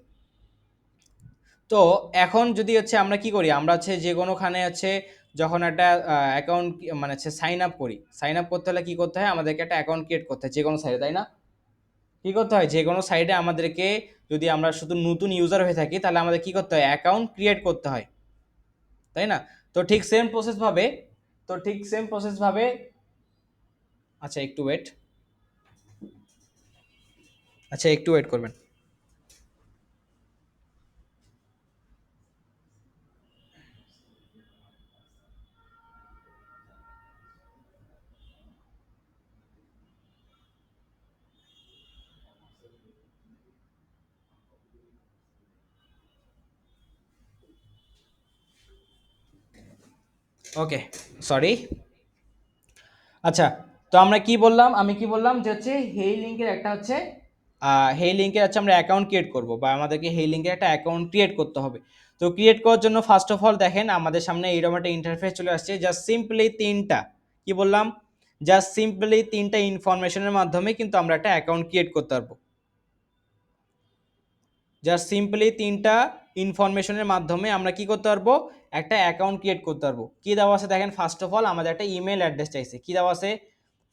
তো এখন যদি হচ্ছে আমরা কি করি, আমরা হচ্ছে যে কোনোখানে হচ্ছে যখন একটা অ্যাকাউন্ট মানে হচ্ছে সাইন আপ করি, সাইন আপ করতে হলে কি করতে হয়, আমাদেরকে একটা অ্যাকাউন্ট ক্রিয়েট করতে হয় যে কোনো সাইটে, তাই না? কি করতে হয়, যে কোনো সাইটে আমাদেরকে, যদি আমরা শুধু নতুন ইউজার হয়ে থাকি তাহলে আমাদের কি করতে হয়, অ্যাকাউন্ট ক্রিয়েট করতে হয়, তাই না? তো ঠিক সেম প্রসেস ভাবে, তো ঠিক সেম প্রসেস ভাবে, আচ্ছা একটু ওয়েট, আচ্ছা একটু ওয়েট করবেন। ওকে, সরি। আচ্ছা, তো আমরা কি বললাম, আমি কি বললাম যে হচ্ছে হেই লিঙ্কের একটা হচ্ছে হেই লিঙ্কের হচ্ছে আমরা অ্যাকাউন্ট ক্রিয়েট করব, বা আমাদেরকে হেই লিঙ্কের একটা অ্যাকাউন্ট ক্রিয়েট করতে হবে। তো ক্রিয়েট করার জন্য ফার্স্ট অফ অল দেখেন আমাদের সামনে এইরকম একটা ইন্টারফেস চলে আসছে, জাস্ট সিম্পলি তিনটা, কি বললাম, জাস্ট সিম্পলি তিনটা ইনফরমেশনের মাধ্যমে কিন্তু আমরা একটা অ্যাকাউন্ট ক্রিয়েট করতে পারবো। জাস্ট সিম্পলি তিনটা ইনফরমেশনের মাধ্যমে আমরা কি করতে পারবো, একটা অ্যাকাউন্ট ক্রিয়েট করতে পারবো। কি দেওয়া আছে দেখেন, ফার্স্ট অফ অল আমাদের একটা ইমেল অ্যাড্রেস চাইছে, কি দেওয়া আছে,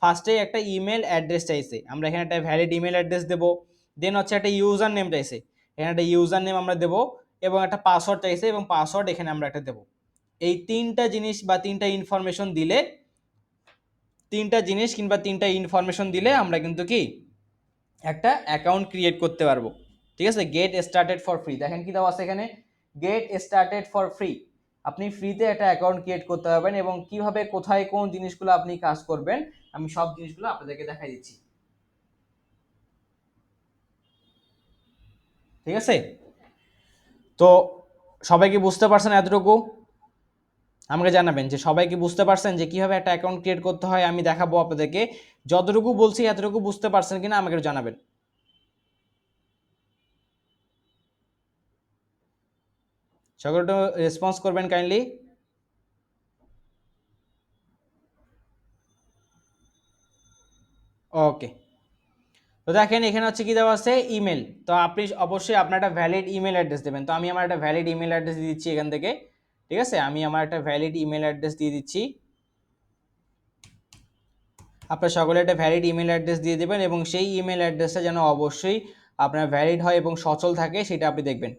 ফার্স্টেই একটা ইমেল অ্যাড্রেস চাইছে, আমরা এখানে একটা ভ্যালিড ইমেল অ্যাড্রেস দেবো। দেন হচ্ছে একটা ইউজার নেম চাইছে, এখানে একটা ইউজার নেম আমরা দেবো, এবং একটা পাসওয়ার্ড চাইছে, এবং পাসওয়ার্ড এখানে আমরা একটা দেবো। এই তিনটা জিনিস বা তিনটা ইনফরমেশন দিলে, তিনটা জিনিস কিংবা তিনটা ইনফরমেশন দিলে আমরা কিন্তু কি একটা অ্যাকাউন্ট ক্রিয়েট করতে পারবো। ঠিক আছে, গেট স্টার্টেড ফর ফ্রি, দেখেন কি দেওয়া আছে এখানে, গেট স্টার্টেড ফর ফ্রি, আপনি ফ্রিতে একটা অ্যাকাউন্ট ক্রিয়েট করতে পারবেন, এবং কিভাবে কোথায় কোন জিনিসগুলো আপনি কাজ করবেন আমি সব জিনিসগুলো আপনাদেরকে দেখাই দিচ্ছি। ঠিক আছে, তো সবাই কি বুঝতে পারছেন এতটুকু? আমাকে জানাবেন যে সবাই কি বুঝতে পারছেন যে কিভাবে একটা অ্যাকাউন্ট ক্রিয়েট করতে হয়, আমি দেখাবো আপনাদেরকে, যতটুকু বলছি এতটুকু বুঝতে পারছেন কিনা আমাকে একটু জানাবেন। সকলে একটু রেসপন্স করবেন কাইন্ডলি। ওকে, তো দেখেন এখানে হচ্ছে কি দেওয়া আছে ইমেল। তো আপনি অবশ্যই আপনার একটা ভ্যালিড ইমেল অ্যাড্রেস দেবেন। তো আমি আমার একটা ভ্যালিড ইমেল অ্যাড্রেস দিয়ে দিচ্ছি এখান থেকে। ঠিক আছে, আমি আমার একটা ভ্যালিড ইমেল অ্যাড্রেস দিয়ে দিচ্ছি। আপনার সকলে একটা ভ্যালিড ইমেল অ্যাড্রেস দিয়ে দেবেন এবং সেই ইমেল অ্যাড্রেসটা যেন অবশ্যই আপনার ভ্যালিড হয় এবং সচল থাকে সেটা আপনি দেখবেন।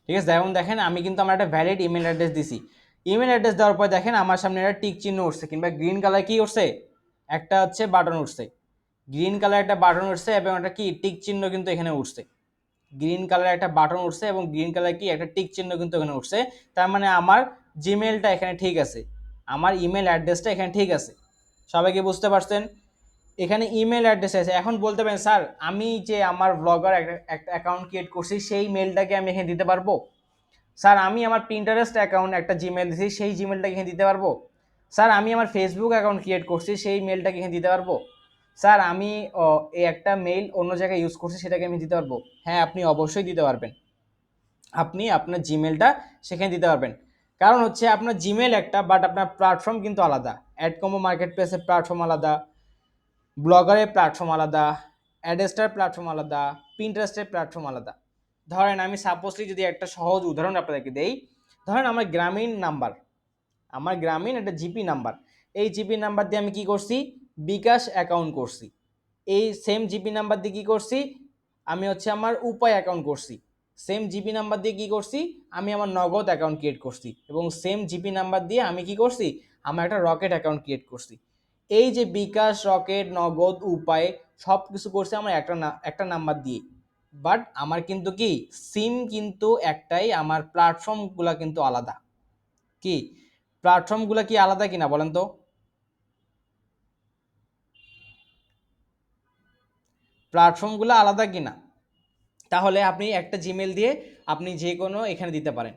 ঠিক আছে, যেমন দেখেন আমি কিন্তু আমার একটা ভ্যালিড ইমেল অ্যাড্রেস দিছি। ইমেল অ্যাড্রেস দেওয়ার পর দেখেন আমার সামনে একটা টিক চিহ্ন উঠছে কিংবা গ্রিন কালার কি উঠছে, একটা হচ্ছে বাটন উঠছে। গ্রিন কালার একটা বাটন উঠছে এবং একটা কি টিক চিহ্ন কিন্তু এখানে উঠছে। গ্রিন কালার একটা বাটন উঠছে এবং গ্রিন কালার কি একটা টিক চিহ্ন কিন্তু এখানে উঠছে। তার মানে আমার জিমেলটা এখানে ঠিক আছে, আমার ইমেল অ্যাড্রেসটা এখানে ঠিক আছে। সবাইকে বুঝতে পারছেন? এখানে ইমেল অ্যাড্রেস আছে। এখন বলতে পারেন স্যার আমি যে আমার ব্লগার একটা অ্যাকাউন্ট ক্রিয়েট করছি সেই মেলটাকে আমি এখানে দিতে পারবো? স্যার আমি আমার প্রিন্টারেস্ট অ্যাকাউন্ট একটা জিমেল দিছি সেই জিমেলটাকে এখানে দিতে পারবো? স্যার আমি আমার ফেসবুক অ্যাকাউন্ট ক্রিয়েট করছি সেই মেলটাকে এখানে দিতে পারবো? স্যার আমি এই একটা মেইল অন্য জায়গায় ইউজ করছি সেটাকে আমি দিতে পারবো? হ্যাঁ, আপনি অবশ্যই দিতে পারবেন। আপনি আপনার জিমেলটা সেখানে দিতে পারবেন। কারণ হচ্ছে আপনার জিমেল একটা, বাট আপনার প্ল্যাটফর্ম কিন্তু আলাদা। অ্যাডকমো মার্কেট প্লেসের প্ল্যাটফর্ম আলাদা, ব্লগারের প্ল্যাটফর্ম আলাদা, অ্যাডেস্টার প্ল্যাটফর্ম আলাদা, পিন্টারেস্টের প্ল্যাটফর্ম আলাদা। ধরেন আমি সাপোজলি যদি একটা সহজ উদাহরণ আপনাদেরকে দেই, ধরেন আমার গ্রামীণ নাম্বার, আমার গ্রামীণ একটা জিপি নাম্বার, এই জিপি নাম্বার দিয়ে আমি কি করছি, বিকাশ অ্যাকাউন্ট করছি। এই সেম জিপি নাম্বার দিয়ে কি করছি, আমি হচ্ছে আমার উপায় অ্যাকাউন্ট করছি। সেম জিপি নাম্বার দিয়ে কি করছি, আমি আমার নগদ অ্যাকাউন্ট ক্রিয়েট করছি। এবং সেম জিপি নাম্বার দিয়ে আমি কি করছি, আমার একটা রকেট অ্যাকাউন্ট ক্রিয়েট করছি। এই যে বিকাশ, রকেট, নগদ, উপায় সব কিছু করছে আমার একটা নাম্বার দিয়ে। বাট আমার কিন্তু কি সিম কিন্তু একটাই, আমার প্ল্যাটফর্মগুলো কিন্তু আলাদা। কি প্ল্যাটফর্মগুলো কি আলাদা কিনা বলেন তো? প্ল্যাটফর্মগুলো আলাদা কিনা? তাহলে আপনি একটা জিমেল দিয়ে আপনি যে কোনো এখানে দিতে পারেন।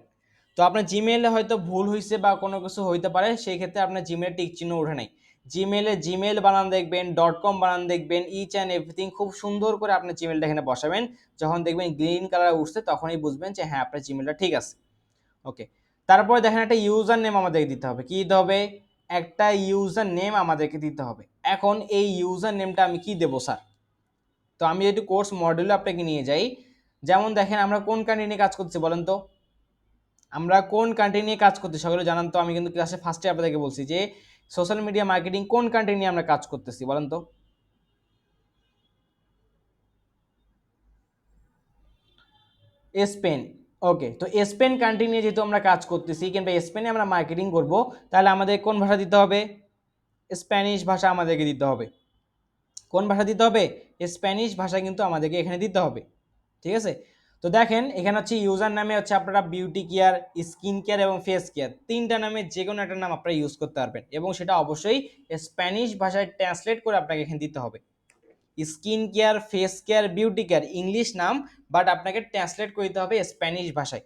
তো আপনার জিমেলে হয়তো ভুল হয়েছে বা কোনো কিছু হইতে পারে, সেই ক্ষেত্রে আপনার জিমেল টিক চিহ্ন ওঠে নাই। জিমেলে জিমেল বানান দেখবেন, .com বানান দেখবেন, ইচ অ্যান্ড এভরিথিং খুব সুন্দর করে আপনার জিমেলটা এখানে বসাবেন। যখন দেখবেন গ্রিন কালার উঠছে তখনই বুঝবেন যে হ্যাঁ আপনার জিমেলটা ঠিক আছে। ওকে, তারপরে দেখেন একটা ইউজার নেম আমাদেরকে দিতে হবে। কি দিতে হবে? একটা ইউজার নেম আমাদেরকে দিতে হবে। এখন এই ইউজার নেমটা আমি কি দেবো স্যার? তো আমি যদি কোর্স মডেলে আপনাকে নিয়ে যাই, যেমন দেখেন আমরা কোন কান্ট্রি নিয়ে কাজ করছি বলেন তো? আমরা কোন কান্ট্রি নিয়ে কাজ করছি সকলে জানান তো? আমি কিন্তু ক্লাসে ফার্স্টে আপনাদেরকে বলছি যে সোশ্যাল মিডিয়া মার্কেটিং কোন কান্ট্রি নিয়ে আমরা কাজ করতেছি বলেন তো? স্পেন। ওকে, তো স্পেন কান্ট্রি নিয়ে যেহেতু আমরা কাজ করতেছি কিংবা স্পেনে আমরা মার্কেটিং করব, তাহলে আমাদের কোন ভাষা দিতে হবে? স্প্যানিশ ভাষা আমাদেরকে দিতে হবে। কোন ভাষা দিতে হবে? স্প্যানিশ ভাষা কিন্তু আমাদেরকে এখানে দিতে হবে। ঠিক আছে, তো দেখেন এখানে হচ্ছে ইউজার নামে হচ্ছে আপনারা বিউটি কেয়ার, স্কিন কেয়ার এবং ফেস কেয়ার তিনটা নামে যে কোনো একটা নাম আপনারা ইউজ করতে পারবেন এবং সেটা অবশ্যই স্প্যানিশ ভাষায় ট্রান্সলেট করে আপনাকে এখানে দিতে হবে। Skin care, face care, beauty care English নাম, বাট আপনাকে ট্রান্সলেট করে দিতে হবে স্প্যানিশ ভাষায়।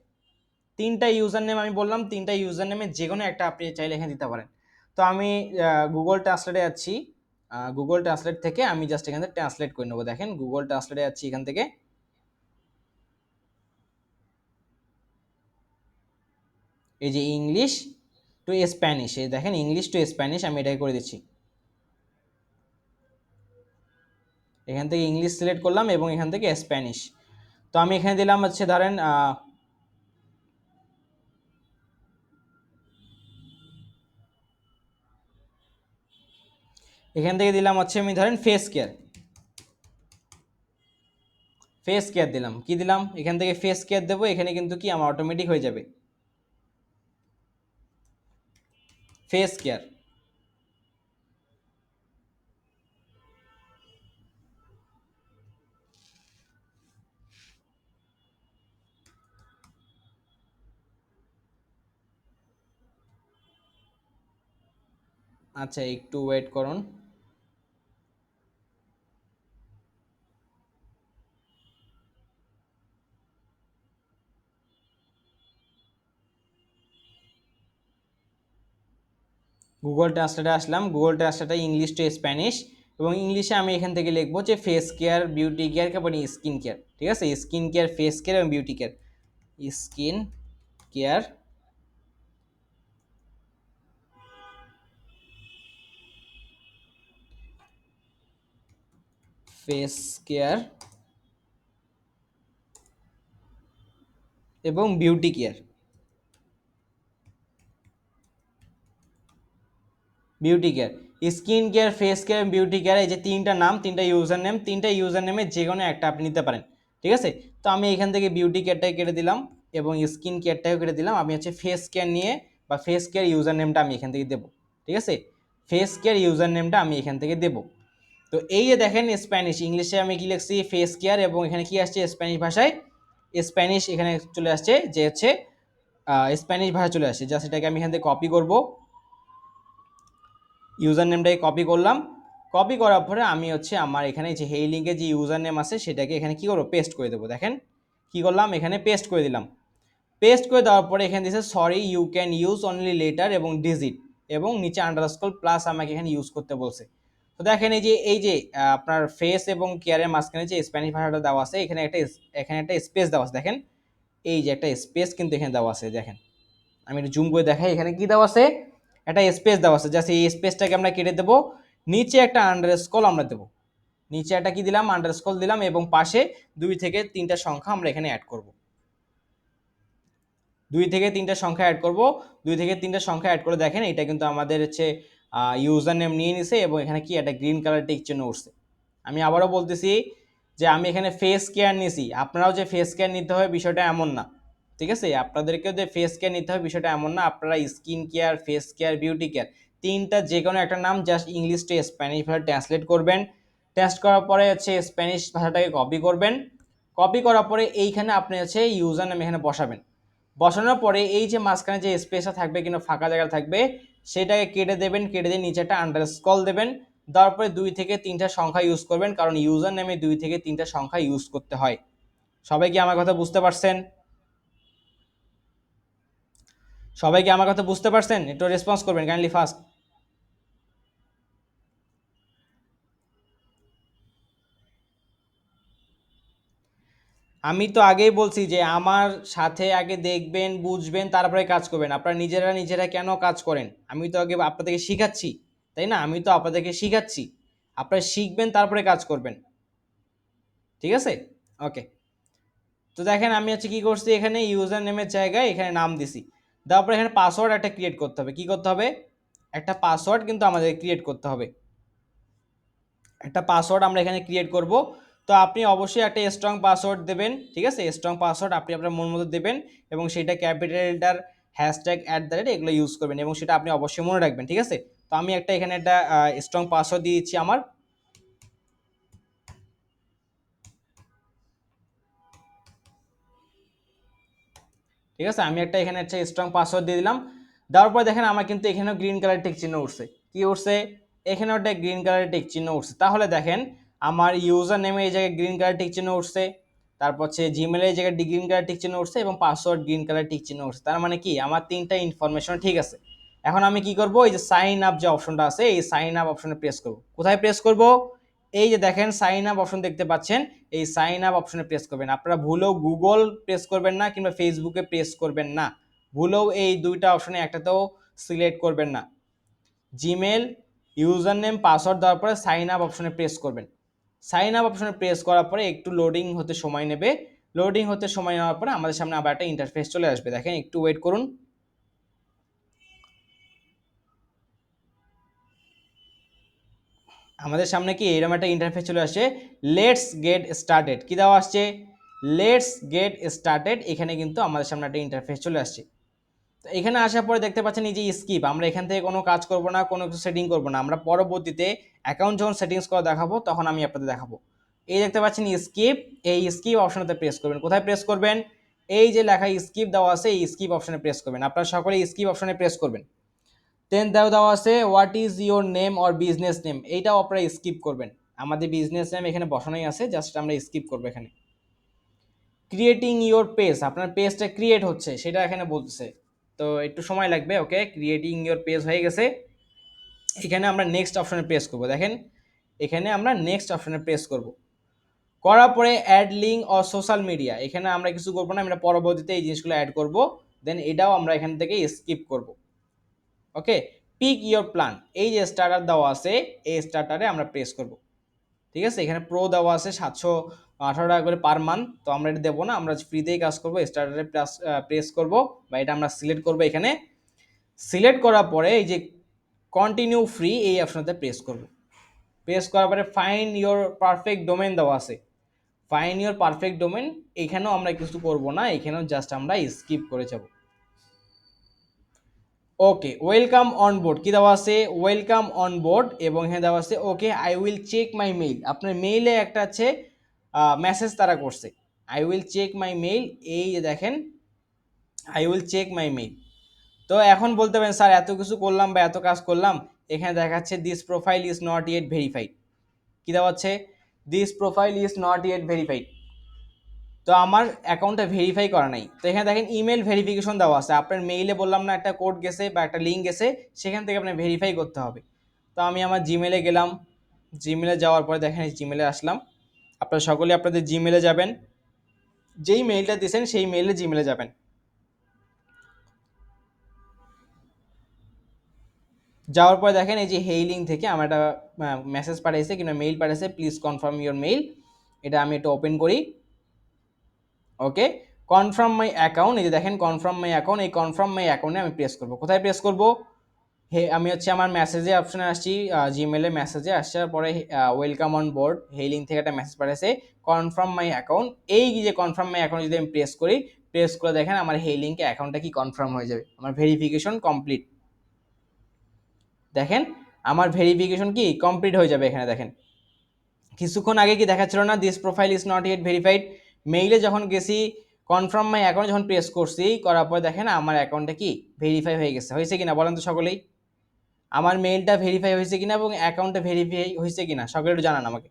তিনটা ইউজার নেম আমি বললাম, তিনটা ইউজার নেমে যে কোনো একটা আপনি চাইলে এখানে দিতে পারেন। তো আমি গুগল ট্রান্সলেটে যাচ্ছি, গুগল ট্রান্সলেট থেকে আমি জাস্ট এখান থেকে ট্রান্সলেট করে নেবো। দেখেন গুগল ট্রান্সলেটে যাচ্ছি এখান থেকে, এই যে ইংলিশ টু স্প্যানিশ, এই দেখেন ইংলিশ টু স্প্যানিশ আমি এটাই করে দিচ্ছি। এখান থেকে ইংলিশ সিলেক্ট করলাম এবং এখান থেকে স্প্যানিশ। তো আমি এখানে দিলাম হচ্ছে ধরেন এখান থেকে দিলাম হচ্ছে আমি ধরেন ফেস কেয়ার, ফেস কেয়ার দিলাম। কি দিলাম? এখান থেকে ফেস কেয়ার দেবো, এখানে কিন্তু কি আমার অটোমেটিক হয়ে যাবে ফেস কেয়ার। আচ্ছা একটু ওয়েট করুন। গুগল ট্রান্সলেটে আসলাম, গুগল ট্রান্সলেটে ইংলিশ টু স্প্যানিশ, এবং ইংলিশে আমি এখান থেকে লিখবো যে ফেস কেয়ার, বিউটি কেয়ার, তারপরে স্কিন কেয়ার। ঠিক আছে, স্কিন কেয়ার, ফেস কেয়ার এবং beauty care. Skin care, face care এবং beauty care. Beauty care, skin care, face care, beauty care, এই যে তিনটা নাম, তিনটা ইউজার নেম, তিনটা ইউজার নেমে যে কোনো একটা আপনি নিতে পারেন। ঠিক আছে, তো আমি এখান থেকে বিউটি কেয়ারটাকে কেটে দিলাম এবং স্কিন কেয়ারটাকেও কেটে দিলাম। আমি হচ্ছে ফেস কেয়ার নিয়ে বা ফেস কেয়ার ইউজার নেমটা আমি এখান থেকে দেবো। ঠিক আছে, ফেস কেয়ার ইউজার নেমটা আমি এখান থেকে দেবো। তো এই যে দেখেন স্প্যানিশ, ইংলিশে আমি কি লিখছি ফেস কেয়ার, এবং এখানে কি আসছে স্প্যানিশ ভাষায়, স্প্যানিশ এখানে চলে আসছে যে হচ্ছে স্প্যানিশ ভাষা চলে আসছে। জাস্ট এটাকে আমি এখান থেকে কপি করব, ইউজার নেমটাকে কপি করলাম। কপি করার পরে আমি হচ্ছে আমার এখানে যে হেই লিঙ্কে যে ইউজার নেম আছে সেটাকে এখানে কি করবো, পেস্ট করে দেবো। দেখেন কি করলাম, এখানে পেস্ট করে দিলাম। পেস্ট করে দেওয়ার পরে এখানে দিয়েছে sorry you can use only letter এবং ডিজিট, এবং নিচে আন্ডারস্কোর প্লাস আমাকে এখানে ইউজ করতে বলছে। তো দেখেন এই যে আপনার ফেস এবং কেয়ারের মাঝখানে যে স্প্যানিশ ভাষাটা দেওয়া আছে, এখানে একটা স্পেস দেওয়া আছে। দেখেন এই যে একটা স্পেস কিন্তু এখানে দেওয়া আছে। দেখেন আমি একটু জুম করে দেখাই, এখানে কি দেওয়া আছে, একটা স্পেস দেওয়া আছে। জাস্ট এই স্পেসটাকে আমরা কেটে দেবো, নিচে একটা আন্ডারস্কোর আমরা দেবো, নিচে একটা কি দিলাম, আন্ডারস্কোর দিলাম, এবং পাশে 2 থেকে 3টা সংখ্যা আমরা এখানে অ্যাড করব। 2 থেকে 3টা সংখ্যা অ্যাড করব। 2 থেকে 3টা সংখ্যা অ্যাড করে দেখেন এটা কিন্তু আমাদের হচ্ছে ইউজার নেম নিয়ে নিছে, এবং এখানে কি একটা গ্রিন কালার টিক চিহ্ন উঠছে। আমি আবারও বলতেছি যে আমি এখানে ফেস কেয়ার নিয়েছি, আপনারাও যে ফেস কেয়ার নিতে হবে বিষয়টা এমন না। ঠিক আছে, আপনাদেরকেও যে ফেস কেয়ার নিতে হবে বিষয়টা এমন না। আপনারা skin care, face care, beauty care, তিনটা যে কোনো একটা নাম জাস্ট ইংলিশ টু স্প্যানিশ ভাষা ট্রান্সলেট করবেন। টেস্ট করার পরে হচ্ছে স্প্যানিশ ভাষাটাকে কপি করবেন। কপি করার পরে এইখানে আপনি হচ্ছে ইউজার নেম এখানে বসাবেন। বসানোর পরে এই যে মাঝখানে যে স্পেসটা থাকবে কিন্তু ফাঁকা জায়গা থাকবে, সেটাকে কেটে দেবেন, কেটে দিয়ে নিচে একটা আন্ডারস্কোর দেবেন। দেওয়ার পরে 2 থেকে 3টা সংখ্যা ইউজ করবেন, কারণ ইউজার নেমে 2 থেকে 3টা সংখ্যা ইউজ করতে হয়। সবাই কি আমার কথা বুঝতে পারছেন? সবাই কি আমার কথা বুঝতে পারছেন? একটু রেসপন্স করবেন কাইন্ডলি ফাস্ট। আমি তো আগেই বলছি যে আমার সাথে আগে দেখবেন, বুঝবেন, তারপরে কাজ করবেন। আপনারা নিজেরা নিজেরা কেন কাজ করেন? আমি তো আগে আপনাদেরকে শিখাচ্ছি, তাই না? আমি তো আপনাদেরকে শিখাচ্ছি, আপনারা শিখবেন তারপরে কাজ করবেন। ঠিক আছে, ওকে। তো দেখেন আমি হচ্ছে কি করছি, এখানে ইউজার নেমের জায়গায় এখানে নাম দিছি। দেওয়ার পরে এখানে পাসওয়ার্ড একটা ক্রিয়েট করতে হবে। কি করতে হবে? একটা পাসওয়ার্ড কিন্তু আমাদের ক্রিয়েট করতে হবে। একটা পাসওয়ার্ড আমরা এখানে ক্রিয়েট করব। তো আপনি অবশ্যই একটা স্ট্রং পাসওয়ার্ড দেবেন। ঠিক আছে, স্ট্রং পাসওয়ার্ড আপনি আপনার মন মতো দেবেন, এবং সেটা ক্যাপিটালটার হ্যাশট্যাগ @ এগুলো ইউজ করবেন, এবং সেটা আপনি অবশ্যই মনে রাখবেন। ঠিক আছে, তো আমি এখানে একটা স্ট্রং পাসওয়ার্ড দিয়ে দিচ্ছি আমার। ঠিক আছে, আমি এখানে একটা স্ট্রং পাসওয়ার্ড দিয়ে দিলাম। দেওয়ার পরে দেখেন আমার কিন্তু এখানেও গ্রিন কালার টিক চিহ্ন উঠছে। কি উঠছে? এখানেও একটা গ্রিন কালার টিক চিহ্ন উঠছে। তাহলে দেখেন আমার ইউজার নেমে এই জায়গায় গ্রিন কালার টিক চিহ্ন উঠছে, তারপর হচ্ছে জিমেলে এই জায়গায় গ্রিন কালার টিক চিহ্ন উঠছে, এবং পাসওয়ার্ড গ্রিন কালার টিক চিহ্ন উঠছে। তার মানে কি আমার তিনটা ইনফরমেশন ঠিক আছে। এখন আমি কি করব, এই যে সাইন আপ যে অপশনটা আছে, এই সাইন আপ অপশনে প্রেস করব। কোথায় প্রেস করব? এই যে দেখেন সাইন আপ অপশন দেখতে পাচ্ছেন, এই সাইন আপ অপশনে প্রেস করবেন। আপনারা ভুলেও গুগল প্রেস করবেন না, কিংবা ফেসবুকে প্রেস করবেন না। ভুলেও এই দুইটা অপশনে একটাতেও সিলেক্ট করবেন না। জিমেল ইউজার নেম পাসওয়ার্ড দেওয়ার পরে সাইন আপ অপশনে প্রেস করবেন। সাইন আপ অপশনে প্রেস করার পরে একটু লোডিং হতে সময় নেবে। লোডিং হতে সময় নেওয়ার পরে আমাদের সামনে আবার একটা ইন্টারফেস চলে আসবে। দেখেন একটু ওয়েট করুন। আমাদের সামনে কি এরকম একটা ইন্টারফেস চলে আসছে, লেটস গেট স্টার্টেড। কি দেওয়া আসছে? Let's get started. এখানে কিন্তু আমাদের সামনে একটা ইন্টারফেস চলে আসছে। তো এখানে আসার পরে দেখতে পাচ্ছেন এই যে স্কিপ, আমরা এখান থেকে কোনো কাজ করব না, কোনো কিছু সেটিং করব না। আমরা পরবর্তীতে অ্যাকাউন্ট যখন সেটিংস করে দেখাবো তখন আমি আপনাদের দেখাবো। এই দেখতে পাচ্ছেন স্কিপ, এই স্কিপ অপশনটাতে প্রেস করবেন। কোথায় প্রেস করবেন? এই যে লেখা স্কিপ দেওয়া আছে, এই স্কিপ অপশনে প্রেস করবেন। আপনারা সকলে স্কিপ অপশনে প্রেস করবেন। দেন দেওয়া আছে what is your name or business name, এইটাও আপনারা স্কিপ করবেন। আমাদের বিজনেস নেম এখানে বসানোই আছে, জাস্ট আমরা স্কিপ করবো। এখানে ক্রিয়েটিং ইওর পেজ, আপনার পেজটা ক্রিয়েট হচ্ছে সেটা এখানে বলতেছে, তো একটু সময় লাগবে। ওকে, ক্রিয়েটিং ইওর পেজ হয়ে গেছে। এখানে আমরা নেক্সট অপশনে প্রেস করবো। দেখেন এখানে আমরা নেক্সট অপশনে প্রেস করব। করার পরে add link or social media, এখানে আমরা কিছু করবো না, আমরা পরবর্তীতে এই জিনিসগুলো অ্যাড করব। দেন এটাও আমরা এখান থেকে স্কিপ করব। ওকে, পিক ইয়োর প্ল্যান, এই যে স্টার্টার দেওয়া আছে এই স্টার্টারে আমরা প্রেস করব। ঠিক আছে, এখানে প্রো দেওয়া আছে 718 টাকা করে পার মান্থ, তো আমরা এটা দেবো না, আমরা ফ্রিতেই কাজ করবো। স্টার্টারে প্রেস করব বা এটা আমরা সিলেক্ট করব। এখানে সিলেক্ট করার পরে এই যে কন্টিনিউ ফ্রি এই অপশনতে প্রেস করব। প্রেস করার পরে ফাইন্ড ইয়োর পারফেক্ট ডোমেন দেওয়া আছে, ফাইন্ড ইয়োর পারফেক্ট ডোমেন, এখানেও আমরা কিছু করব না, এখানেও জাস্ট আমরা স্কিপ করে যাব। ওকে, ওয়েলকাম অন বোর্ড কি দেওয়া আছে, ওয়েলকাম অন বোর্ড, এবং এখানে দেওয়া আছে okay I will check my mail. আপনার মেইলে একটা আছে মেসেজ তারা করছে, I will check my mail, এই যে দেখেন I will check my mail. তো এখন বলতে পারেন স্যার এত কিছু করলাম বা এত কাজ করলাম, এখানে দেখাচ্ছে this profile is not yet verified, কি দেওয়া আছে, this profile is not yet verified. তো আমার অ্যাকাউন্টটা ভেরিফাই করা নাই। তো এখানে দেখেন ইমেল ভেরিফিকেশন দেওয়া আছে, আপনার মেইলে বললাম না একটা কোড গেছে বা একটা লিঙ্ক গেছে, সেখান থেকে আপনার ভেরিফাই করতে হবে। তো আমি আমার জিমেলে গেলাম, জিমেলে যাওয়ার পরে দেখেন জিমেলে আসলাম। আপনারা সকলে আপনাদের জিমেলে যাবেন, যেই মেইলটা দিয়েছেন সেই মেইলে জিমেলে যাবেন। যাওয়ার পরে দেখেন এই যে হেই লিঙ্ক থেকে আমার একটা মেসেজ পাঠিয়েছে কিংবা মেইল পাঠিয়েছে, প্লিজ কনফার্ম ইউর মেইল। এটা আমি একটু ওপেন করি। ওকে, কনফার্ম মাই অ্যাকাউন্ট, এই যে দেখেন কনফার্ম মাই অ্যাকাউন্ট, এই কনফার্ম মাই অ্যাকাউন্টে আমি প্রেস করব। কোথায় প্রেস করব, হে আমি হচ্ছে আমার মেসেজে অপশনে আসছি, জিমেলে মেসেজে আসার পরে ওয়েলকাম অন বোর্ড হেইলিং থেকে একটা মেসেজ পাঠিয়েছে কনফার্ম মাই অ্যাকাউন্ট, এই যে কনফার্ম মাই অ্যাকাউন্ট যদি আমি প্রেস করি, প্রেস করে দেখেন আমার হেইলিংকে অ্যাকাউন্টটা কি কনফার্ম হয়ে যাবে, আমার ভেরিফিকেশন কমপ্লিট। দেখেন আমার ভেরিফিকেশন কি কমপ্লিট হয়ে যাবে। এখানে দেখেন কিছুক্ষণ আগে কি দেখাচ্ছিল না this profile is not yet verified, মেইলে যখন গেছি কনফার্ম মাই অ্যাকাউন্ট যখন প্রেস করছি, করার পর দেখেন আমার অ্যাকাউন্টটা কি ভেরিফাই হয়ে গেছে, হয়েছে কিনা বলেন তো সকলেই, আমার মেইলটা ভেরিফাই হয়েছে কিনা এবং অ্যাকাউন্টটা ভেরিফাই হয়েছে কিনা সকলে একটু জানান আমাকে।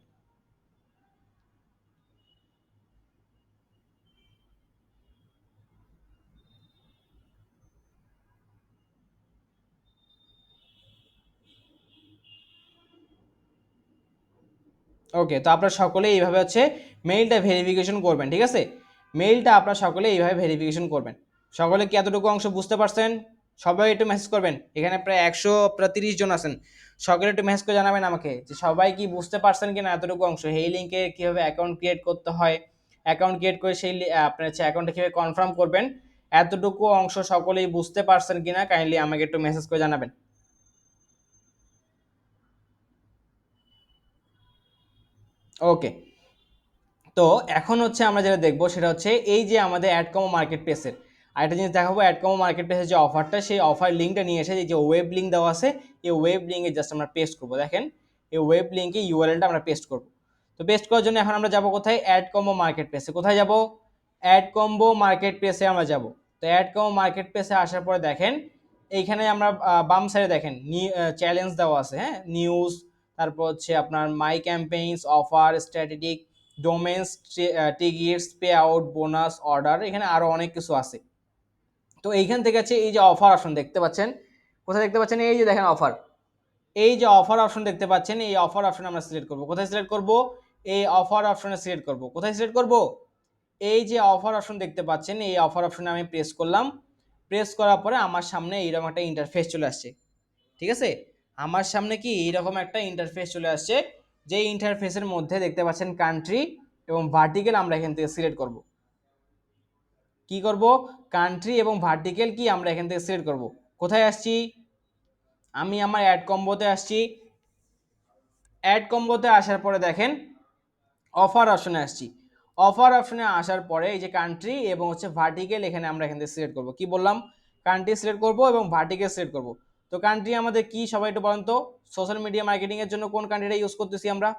ওকে, তো আপনারা সকলে এইভাবে হচ্ছে মেইলটা ভেরিফিকেশন করবেন। ঠিক আছে, মেইলটা আপনারা সকলে এইভাবে ভেরিফিকেশন করবেন। সকলে কি এতটুকু অংশ বুঝতে পারছেন? সবাই একটু মেসেজ করবেন, এখানে প্রায় 130 জন আছেন, সকলে একটু মেসেজ করে জানাবেন আমাকে যে সবাই কি বুঝতে পারছেন কিনা এতটুকু অংশ, এই লিঙ্কে কীভাবে অ্যাকাউন্ট ক্রিয়েট করতে হয়, অ্যাকাউন্ট ক্রিয়েট করে সেই আপনার হচ্ছে অ্যাকাউন্টটা কীভাবে কনফার্ম করবেন, এতটুকু অংশ সকলেই বুঝতে পারছেন কিনা কাইন্ডলি আমাকে একটু মেসেজ করে জানাবেন। ওকে, তো এখন হচ্ছে আমরা যেটা দেখবো সেটা হচ্ছে এই যে আমাদের অ্যাডকমো মার্কেট প্লেসের আরেকটা জিনিস দেখাবো, অ্যাডকমো মার্কেট প্লেসের যে অফারটা, সেই অফার লিঙ্কটা নিয়ে এসে যে ওয়েব লিঙ্ক দেওয়া আছে, এই ওয়েব লিঙ্কে জাস্ট আমরা পেস্ট করবো। দেখেন এই ওয়েব লিঙ্কে ইউআরএলটা আমরা পেস্ট করবো। তো পেস্ট করার জন্য এখন আমরা যাবো কোথায়, অ্যাডকমো মার্কেট প্লেসে। কোথায় যাব, অ্যাডকম্বো মার্কেট প্লেসে আমরা যাব। তো অ্যাডকমো মার্কেট প্লেসে আসার পরে দেখেন এইখানে আমরা বাম সাইডে দেখেন চ্যালেঞ্জ দেওয়া আছে, হ্যাঁ, নিউজ, তারপর হচ্ছে আপনার my campaigns, offer, strategic, domains, tickets, payout, bonus, order, এখানে আরো অনেক কিছু আছে। তো এইখান থেকে আছে এই যে অফার অপশন দেখতে পাচ্ছেন, কোথায় দেখতে পাচ্ছেন, এই যে দেখেন অফার, এই যে অফার অপশন দেখতে পাচ্ছেন, এই অফার অপশনে আমরা সিলেক্ট করব। কোথায় সিলেক্ট করব, এই অফার অপশনে সিলেক্ট করব। কোথায় সিলেক্ট করব, এই যে অফার অপশন দেখতে পাচ্ছেন, এই অফার অপশনে আমি প্রেস করলাম। প্রেস করার পরে আমার সামনে এইরকম একটা ইন্টারফেস চলে আসছে। ঠিক আছে, আমার সামনে কি এইরকম একটা ইন্টারফেস চলে আসছে, যে ইন্টারফেসের মধ্যে দেখতে পাচ্ছেন কান্ট্রি এবং ভার্টিক্যাল, আমরা এখান থেকে সিলেক্ট করব। কি করব, কান্ট্রি এবং ভার্টিক্যাল কি আমরা এখান থেকে সিলেক্ট করব। কোথায় আসছি, আমি আমার অ্যাড কম্বোতে আসছি। অ্যাড কম্বোতে আসার পরে দেখেন অফার অপশনে আসছি। অফার অপশনে আসার পরে এই যে কান্ট্রি এবং হচ্ছে ভার্টিক্যাল, এখানে আমরা এখান থেকে সিলেক্ট করব। কি বললাম, কান্ট্রি সিলেক্ট করব এবং ভার্টিক্যাল সিলেক্ট করব। তো কান্ট্রি আমাদের কি, সবাই একটু বলেন তো, সোশ্যাল মিডিয়া মার্কেটিং এর জন্য কোন কান্ট্রিটা ইউজ করতেছি আমরা,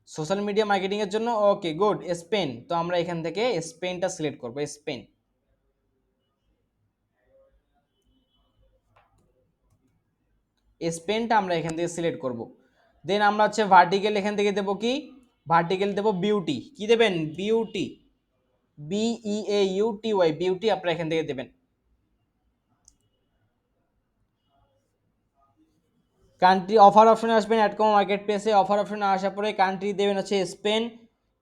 সোশ্যাল মিডিয়া মার্কেটিং এর জন্য, ওকে গুড, স্পেন। তো আমরা এখান থেকে স্পেনটা সিলেক্ট করব, স্পেন। স্পেনটা আমরা এখান থেকে সিলেক্ট করব। দেন আমরা হচ্ছে ভার্টিক্যাল এখান থেকে দেবো কি, ভার্টিক্যাল দেবো বিউটি, কি দেবেন, বিউটি, BEAUTY, বিউটি আপনারা এখান থেকে দেবেন। কান্ট্রি অফার অপশনে আসবেন অ্যাড কমো মার্কেট প্লেসে, অফার অপশনে আসার পরে কান্ট্রি দেবেন হচ্ছে স্পেন,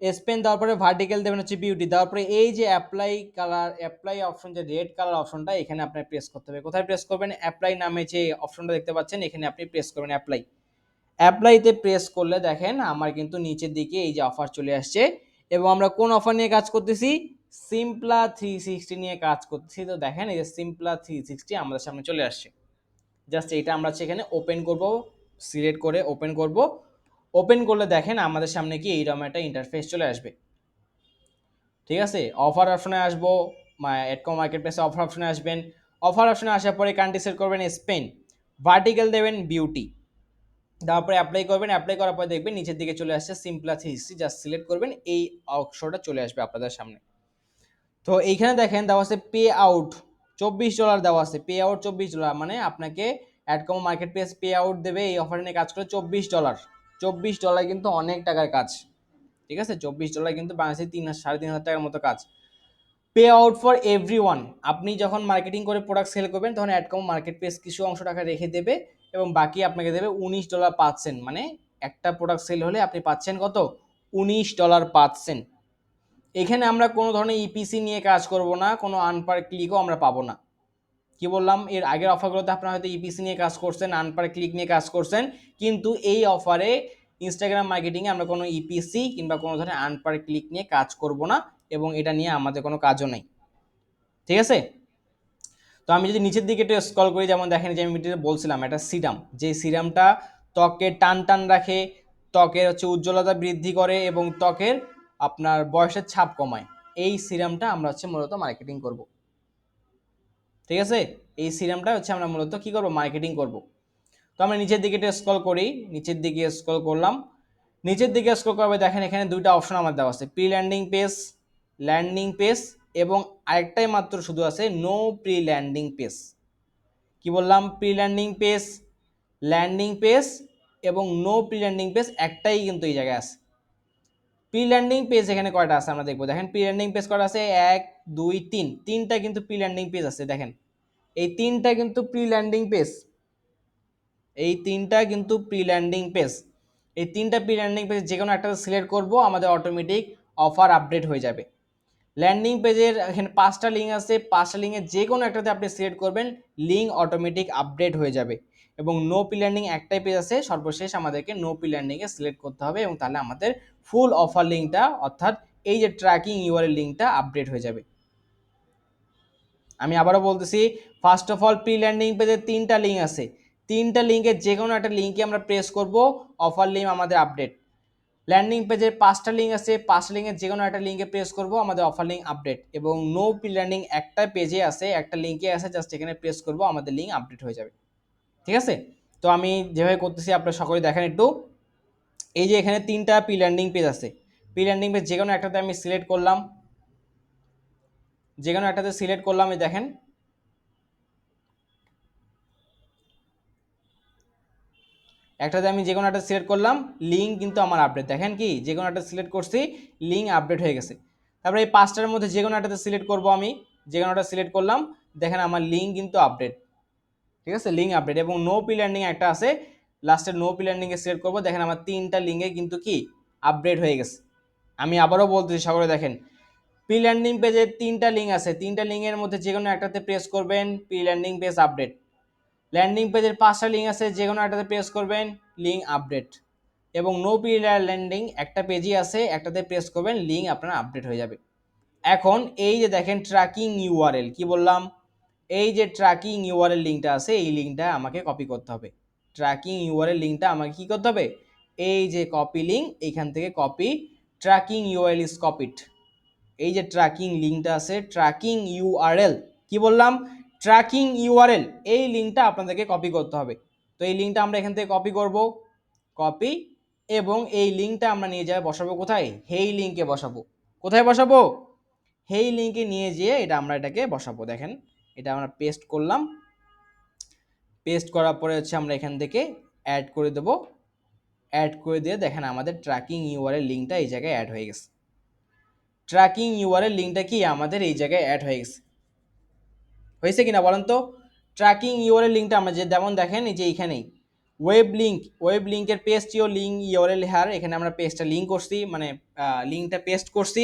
স্পেন দেওয়ার পরে ভার্টিক্যাল দেবেন হচ্ছে বিউটি, দেওয়ার পরে এই যে অ্যাপ্লাই কালার, অ্যাপ্লাই অপশন যে রেড কালার অপশনটা এখানে আপনার প্রেস করতে হবে। কোথায় প্রেস করবেন? অ্যাপ্লাই নামে যে অপশনটা দেখতে পাচ্ছেন এখানে আপনি প্রেস করবেন অ্যাপ্লাই। অ্যাপ্লাইতে প্রেস করলে দেখেন আমার কিন্তু নিচের দিকে এই যে অফার চলে আসছে, এবং আমরা কোন অফার নিয়ে কাজ করতেছি? সিম্পলা 360 নিয়ে কাজ করতেছি। তো দেখেন এই যে সিম্পলা 360 আমাদের সামনে চলে আসছে। জাস্ট এইটা আমরা সেখানে ওপেন করব, সিলেক্ট করে ওপেন করব। ওপেন করলে দেখেন আমাদের সামনে কি এইরকম একটা ইন্টারফেস চলে আসবে। ঠিক আছে, অফার অপশনে আসবো, এডকম মার্কেট প্লেসে অফার অপশনে আসবেন। অফার অপশনে আসার পরে কান্ট্রি সেট করবেন স্পেন, ভার্টিক্যাল দেবেন বিউটি, তারপরে অ্যাপ্লাই করবেন। অ্যাপ্লাই করার পরে দেখবেন নিচের দিকে চলে আসছে সিম্পলা 360, জাস্ট সিলেক্ট করবেন, এই অপশনটা চলে আসবে আপনাদের সামনে। তো এইখানে দেখেন দেওয়া আছে পে আউট $24 দেওয়া আছে, পে আউট $24, মানে আপনাকে অ্যাডকম মার্কেট প্লেস পে আউট দেবে এই অফার নিয়ে কাজ করে $24। $24 কিন্তু অনেক টাকার কাজ। ঠিক আছে, $24 কিন্তু বাংলাদেশে 3,000-3,500 টাকার মতো কাজ। পে আউট ফর এভরিওয়ান, আপনি যখন মার্কেটিং করে প্রোডাক্ট সেল করবেন তখন অ্যাডকম মার্কেট প্লেস কিছু অংশ টাকা রেখে দেবে এবং বাকি আপনাকে দেবে $19 মানে একটা প্রোডাক্ট সেল হলে আপনি পাচ্ছেন কত? $19 এখানে আমরা কোনো ধরনের ইপিসি নিয়ে কাজ করব না, কোনো আনপার ক্লিকও আমরা পাবো না। কি বললাম, এর আগের অফারগুলোতে আপনারা হয়তো ইপিসি নিয়ে কাজ করছেন, আনপার ক্লিক নিয়ে কাজ করছেন, কিন্তু এই অফারে ইনস্টাগ্রাম মার্কেটিংয়ে আমরা কোনো ইপিসি কিংবা কোনো ধরনের আনপার ক্লিক নিয়ে কাজ করব না, এবং এটা নিয়ে আমাদের কোনো কাজও নেই। ঠিক আছে, তো আমি যদি নিচের দিকে একটু স্ক্রল করি, যেমন দেখেন যে আমি ভিডিওতে বলছিলাম একটা সিরাম, যে সিরামটা ত্বকে টান টান রাখে, ত্বকের হচ্ছে উজ্জ্বলতা বৃদ্ধি করে এবং ত্বকের আপনার বয়সের ছাপ কমায়, এই সিরামটা আমরা হচ্ছে মূলত মার্কেটিং করব। ঠিক আছে, এই সিরামটা হচ্ছে আমরা মূলত কি করব? মার্কেটিং করব। তো আমরা নিচের দিকে একটু স্ক্রল করি, নিচের দিকে স্ক্রল করলাম, নিচের দিকে স্ক্রল করবে দেখেন এখানে দুইটা অপশন আমার দেওয়া আছে, pre landing page, landing page, এবং আরেকটাই মাত্র শুধু আছে নো প্রি ল্যান্ডিং পেজ। কি বললাম? Pre landing page, landing page এবং নো প্রি ল্যান্ডিং পেজ একটাই কিন্তু এই জায়গায় আছে। প্রি ল্যান্ডিং পেজ এখানে কয়টা আছে আমরা দেখবো। দেখেন প্রি ল্যান্ডিং পেজ কয়টা আছে? 1 2 3, তিনটা কিন্তু প্রি ল্যান্ডিং পেজ আছে। দেখেন এই তিনটা কিন্তু প্রি ল্যান্ডিং পেজ, এই তিনটা কিন্তু প্রি ল্যান্ডিং পেজ। এই তিনটা প্রি ল্যান্ডিং পেজ যে কোনো একটা সিলেক্ট করব, আমাদের অটোমেটিক অফার আপডেট হয়ে যাবে। ল্যান্ডিং পেজের এখানে 5টা লিঙ্ক আছে, 5টা লিঙ্কের যে কোনো একটাতে আপনি সিলেক্ট করবেন, লিঙ্ক অটোমেটিক আপডেট হয়ে যাবে। এবং নো প্রি ল্যান্ডিং একটাই পেজ আছে, সর্বশেষ আমাদেরকে নো প্রি ল্যান্ডিংয়ে সিলেক্ট করতে হবে, এবং তাহলে আমাদের ফুল অফার লিঙ্কটা অর্থাৎ এই যে ট্র্যাকিং ইউআরএল লিঙ্কটা আপডেট হয়ে যাবে। আমি আবারও বলতেছি, first of all pre landing পেজের 3টা লিঙ্ক আছে, 3টা লিঙ্কের যে কোনো একটা লিঙ্কে আমরা প্রেস করব, অফার লিঙ্ক আমাদের আপডেট। ল্যান্ডিং পেজের 5টা লিঙ্ক আছে, 5টা লিঙ্কের যে কোনো একটা লিঙ্কে প্রেস করব, আমাদের অফার লিঙ্ক আপডেট। এবং নো প্রি ল্যান্ডিং একটা পেজে আছে, একটা লিঙ্কে আছে, জাস্ট এখানে প্রেস করব, আমাদের লিঙ্ক আপডেট হয়ে যাবে। ঠিক আছে, তো আমি যেভাবে করতেছি আপনারা সকলে দেখেন একটু। এই যে এখানে 3টা প্রি ল্যান্ডিং পেজ আছে, প্রি ল্যান্ডিং পেজ যে কোনো একটাতে আমি সিলেক্ট করলাম, যে কোনো একটাতে সিলেক্ট করলাম, এই দেখেন একটাতে আমি যে কোনো একটা সিলেক্ট করলাম, লিঙ্ক কিন্তু আমার আপডেট। দেখেন কি, যে কোনো একটা সিলেক্ট করছি, লিঙ্ক আপডেট হয়ে গেছে। তারপরে এই 5টার মধ্যে যে কোনো একটাতে সিলেক্ট করব, আমি যে কোনো একটা সিলেক্ট করলাম, দেখেন আমার লিঙ্ক কিন্তু আপডেট। ঠিক আছে, লিঙ্ক আপডেট। এবং নো প্রি ল্যান্ডিং একটা আছে, লাস্টের নো প্রি ল্যান্ডিংয়ে সিলেক্ট করব, দেখেন আমার 3টা লিঙ্কে কিন্তু কি আপডেট হয়ে গেছে। আমি আবারও বলতেছি সকলে দেখেন, প্রি ল্যান্ডিং পেজে 3টা লিঙ্ক আছে, 3টা লিঙ্কের মধ্যে যে কোনো একটাতে প্রেস করবেন, pre landing page update. Landing পেজের 5টা লিঙ্ক আছে, যে কোনো একটাতে প্রেস করবেন, লিঙ্ক আপডেট। এবং নো প্রি ল্যান্ডিং একটা পেজই আছে, একটাতে প্রেস করবেন, লিঙ্ক আপনার আপডেট হয়ে যাবে। এখন এই যে দেখেন ট্র্যাকিং ইউআরএল, কি বললাম? এই যে ট্র্যাকিং ইউআরএল লিঙ্কটা আছে, এই লিঙ্কটা আমাকে কপি করতে হবে। ট্র্যাকিং ইউআরএল লিঙ্কটা আমাকে কি করতে হবে? এই যে কপি লিঙ্ক, এইখান থেকে copy, tracking URL is copied. এই যে ট্র্যাকিং লিঙ্কটা আছে, ট্র্যাকিং ইউআরএল, কি বললাম? ট্র্যাকিং ইউআরএল, এই লিঙ্কটা আপনাদেরকে কপি করতে হবে। তো এই লিঙ্কটা আমরা এখান থেকে কপি করব, কপি, এবং এই লিঙ্কটা আমরা নিয়ে যাবে বসাবো কোথায়? হেই লিঙ্কে বসাবো। কোথায় বসাবো? হেই লিঙ্কে নিয়ে যেয়ে এটা আমরা এটাকে বসাবো। দেখেন এটা আমরা পেস্ট করলাম, পেস্ট করার পরে হচ্ছে আমরা এখান থেকে অ্যাড করে দেব, অ্যাড করে দিয়ে দেখেন আমাদের ট্র্যাকিং ইউআরএল লিঙ্কটা এই জায়গায় অ্যাড হয়ে গেছে। ট্র্যাকিং ইউআরএল লিঙ্কটা কি আমাদের এই জায়গায় অ্যাড হয়ে গেছে, হয়েছে কিনা বলেন তো? ট্র্যাকিং ইউআরএল লিঙ্কটা আমরা যে যেমন দেখেন এই যে এইখানেই ওয়েব লিঙ্কের paste your link URL here, এখানে আমরা পেজটা লিঙ্ক করছি, মানে লিঙ্কটা পেস্ট করছি,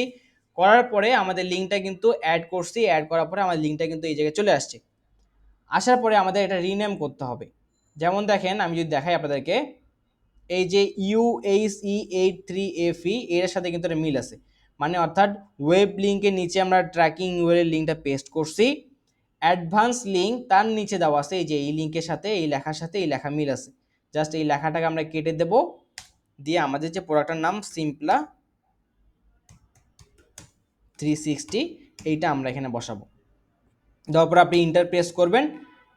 করার পরে আমাদের লিঙ্কটা কিন্তু অ্যাড করছি, অ্যাড করার পরে আমাদের লিঙ্কটা কিন্তু এই জায়গায় চলে আসছে। আসার পরে আমাদের এটা রিনেম করতে হবে। যেমন দেখেন আমি যদি দেখাই আপনাদেরকে, এই যে UHE83FE এর সাথে কিন্তু এটা মিল আছে, মানে অর্থাৎ ওয়েব লিঙ্কের নিচে আমরা ট্র্যাকিং ইউআরএল লিঙ্কটা পেস্ট করছি, অ্যাডভান্স লিঙ্ক তার নিচে দেওয়া আছে, এই যে এই লিঙ্কের সাথে এই লেখার সাথে এই লেখা মিল আছে। জাস্ট এই লেখাটাকে আমরা কেটে দেব, দিয়ে আমাদের যে প্রোডাক্টের নাম সিম্পলা 360 এইটা আমরা এখানে বসাবো। দেওয়ার পর আপনি ইন্টার প্রেস করবেন,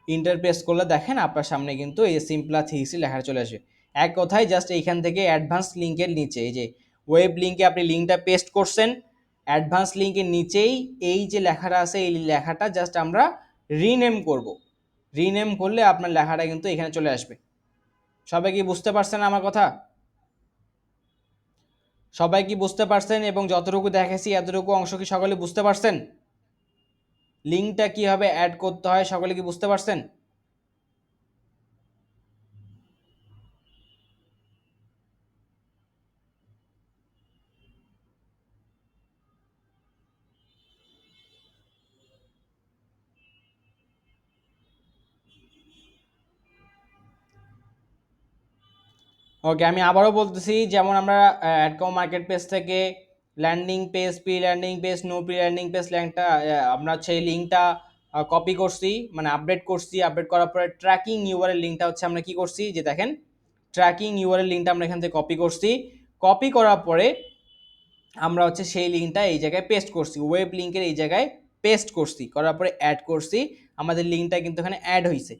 ইন্টার প্রেস করলে দেখেন আপনার সামনে কিন্তু এই সিম্পলা 360 লেখা চলে আসবে। এক কথায় জাস্ট এইখান থেকে অ্যাডভান্স লিঙ্কের নিচে এই যে ওয়েব লিঙ্কে আপনি লিঙ্কটা পেস্ট করছেন, অ্যাডভান্স লিঙ্কের নিচেই এই যে লেখাটা আছে এই লেখাটা জাস্ট আমরা রিনেম করব। রিনেম করলে আপনার লেখাটা কিন্তু এখানে চলে আসবে। সবাই কি বুঝতে পারছেন আমার কথা? সবাই কি বুঝতে পারছেন? এবং যতটুকু দেখেছি এতটুকু অংশ কি সকলে বুঝতে পারছেন? লিঙ্কটা কিভাবে অ্যাড করতে হয় সকলে কি বুঝতে পারছেন? ওকে, আমি আবারও বলতেছি, যেমন আমরা অ্যাডকম মার্কেট পেজ থেকে landing page, pre landing page, no pre landing page লিঙ্কটা আমরা হচ্ছে এই লিঙ্কটা কপি করছি, মানে আপডেট করছি, আপডেট করার পরে ট্র্যাকিং ইউআরএল লিঙ্কটা হচ্ছে আমরা কি করছি, যে দেখেন ট্র্যাকিং ইউআরএল লিঙ্কটা আমরা এখান থেকে কপি করছি, কপি করার পরে আমরা হচ্ছে সেই লিঙ্কটা এই জায়গায় পেস্ট করছি, ওয়েব লিঙ্কের এই জায়গায় পেস্ট করছি, করার পরে অ্যাড করছি, আমাদের লিঙ্কটা কিন্তু এখানে অ্যাড হয়েছে।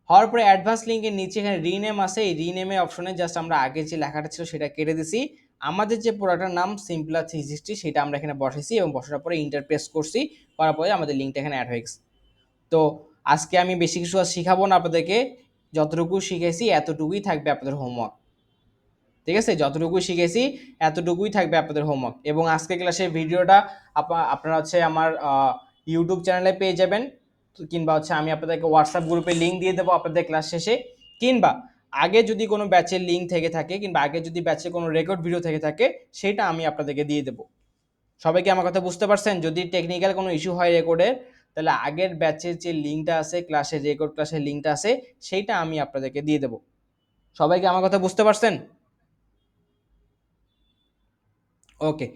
হওয়ার পরে অ্যাডভান্স লিঙ্কের নিচে এখানে রিনেম আছে, এই রিনেমে অপশনে জাস্ট আমরা আগে যে লেখাটা ছিল সেটা কেটে দিছি, আমাদের যে প্রোডাক্টের নাম সিম্পলা 360 সেটা আমরা এখানে বসাইছি এবং বসানোর পরে ইন্টার প্রেস করছি, করার পরে আমাদের লিঙ্কটা এখানে অ্যাড হয়ে গেছে। তো আজকে আমি বেশি কিছু আর শিখাবো না আপনাদেরকে, যতটুকু শিখেছি এতটুকুই থাকবে আপনাদের হোমওয়ার্ক। ঠিক আছে, যতটুকু শিখেছি এতটুকুই থাকবে আপনাদের হোমওয়ার্ক। এবং আজকে ক্লাসের ভিডিওটা আপনারা হচ্ছে আমার ইউটিউব চ্যানেলে পেয়ে যাবেন, কিংবা হচ্ছে আমি আপনাদেরকে হোয়াটসঅ্যাপ গ্রুপে লিঙ্ক দিয়ে দেবো আপনাদের ক্লাস শেষে, কিংবা আগে যদি কোনো ব্যাচের লিঙ্ক থেকে থাকে, কিংবা আগে যদি ব্যাচে কোনো রেকর্ড ভিডিও থেকে থাকে সেটা আমি আপনাদেরকে দিয়ে দেবো। সবাইকে আমার কথা বুঝতে পারছেন? যদি টেকনিক্যাল কোনো ইস্যু হয় রেকর্ডের, তাহলে আগের ব্যাচের যে লিঙ্কটা আছে, ক্লাসের রেকর্ড ক্লাসের লিঙ্কটা আছে, সেইটা আমি আপনাদেরকে দিয়ে দেবো। সবাইকে আমার কথা বুঝতে পারছেন? ওকে।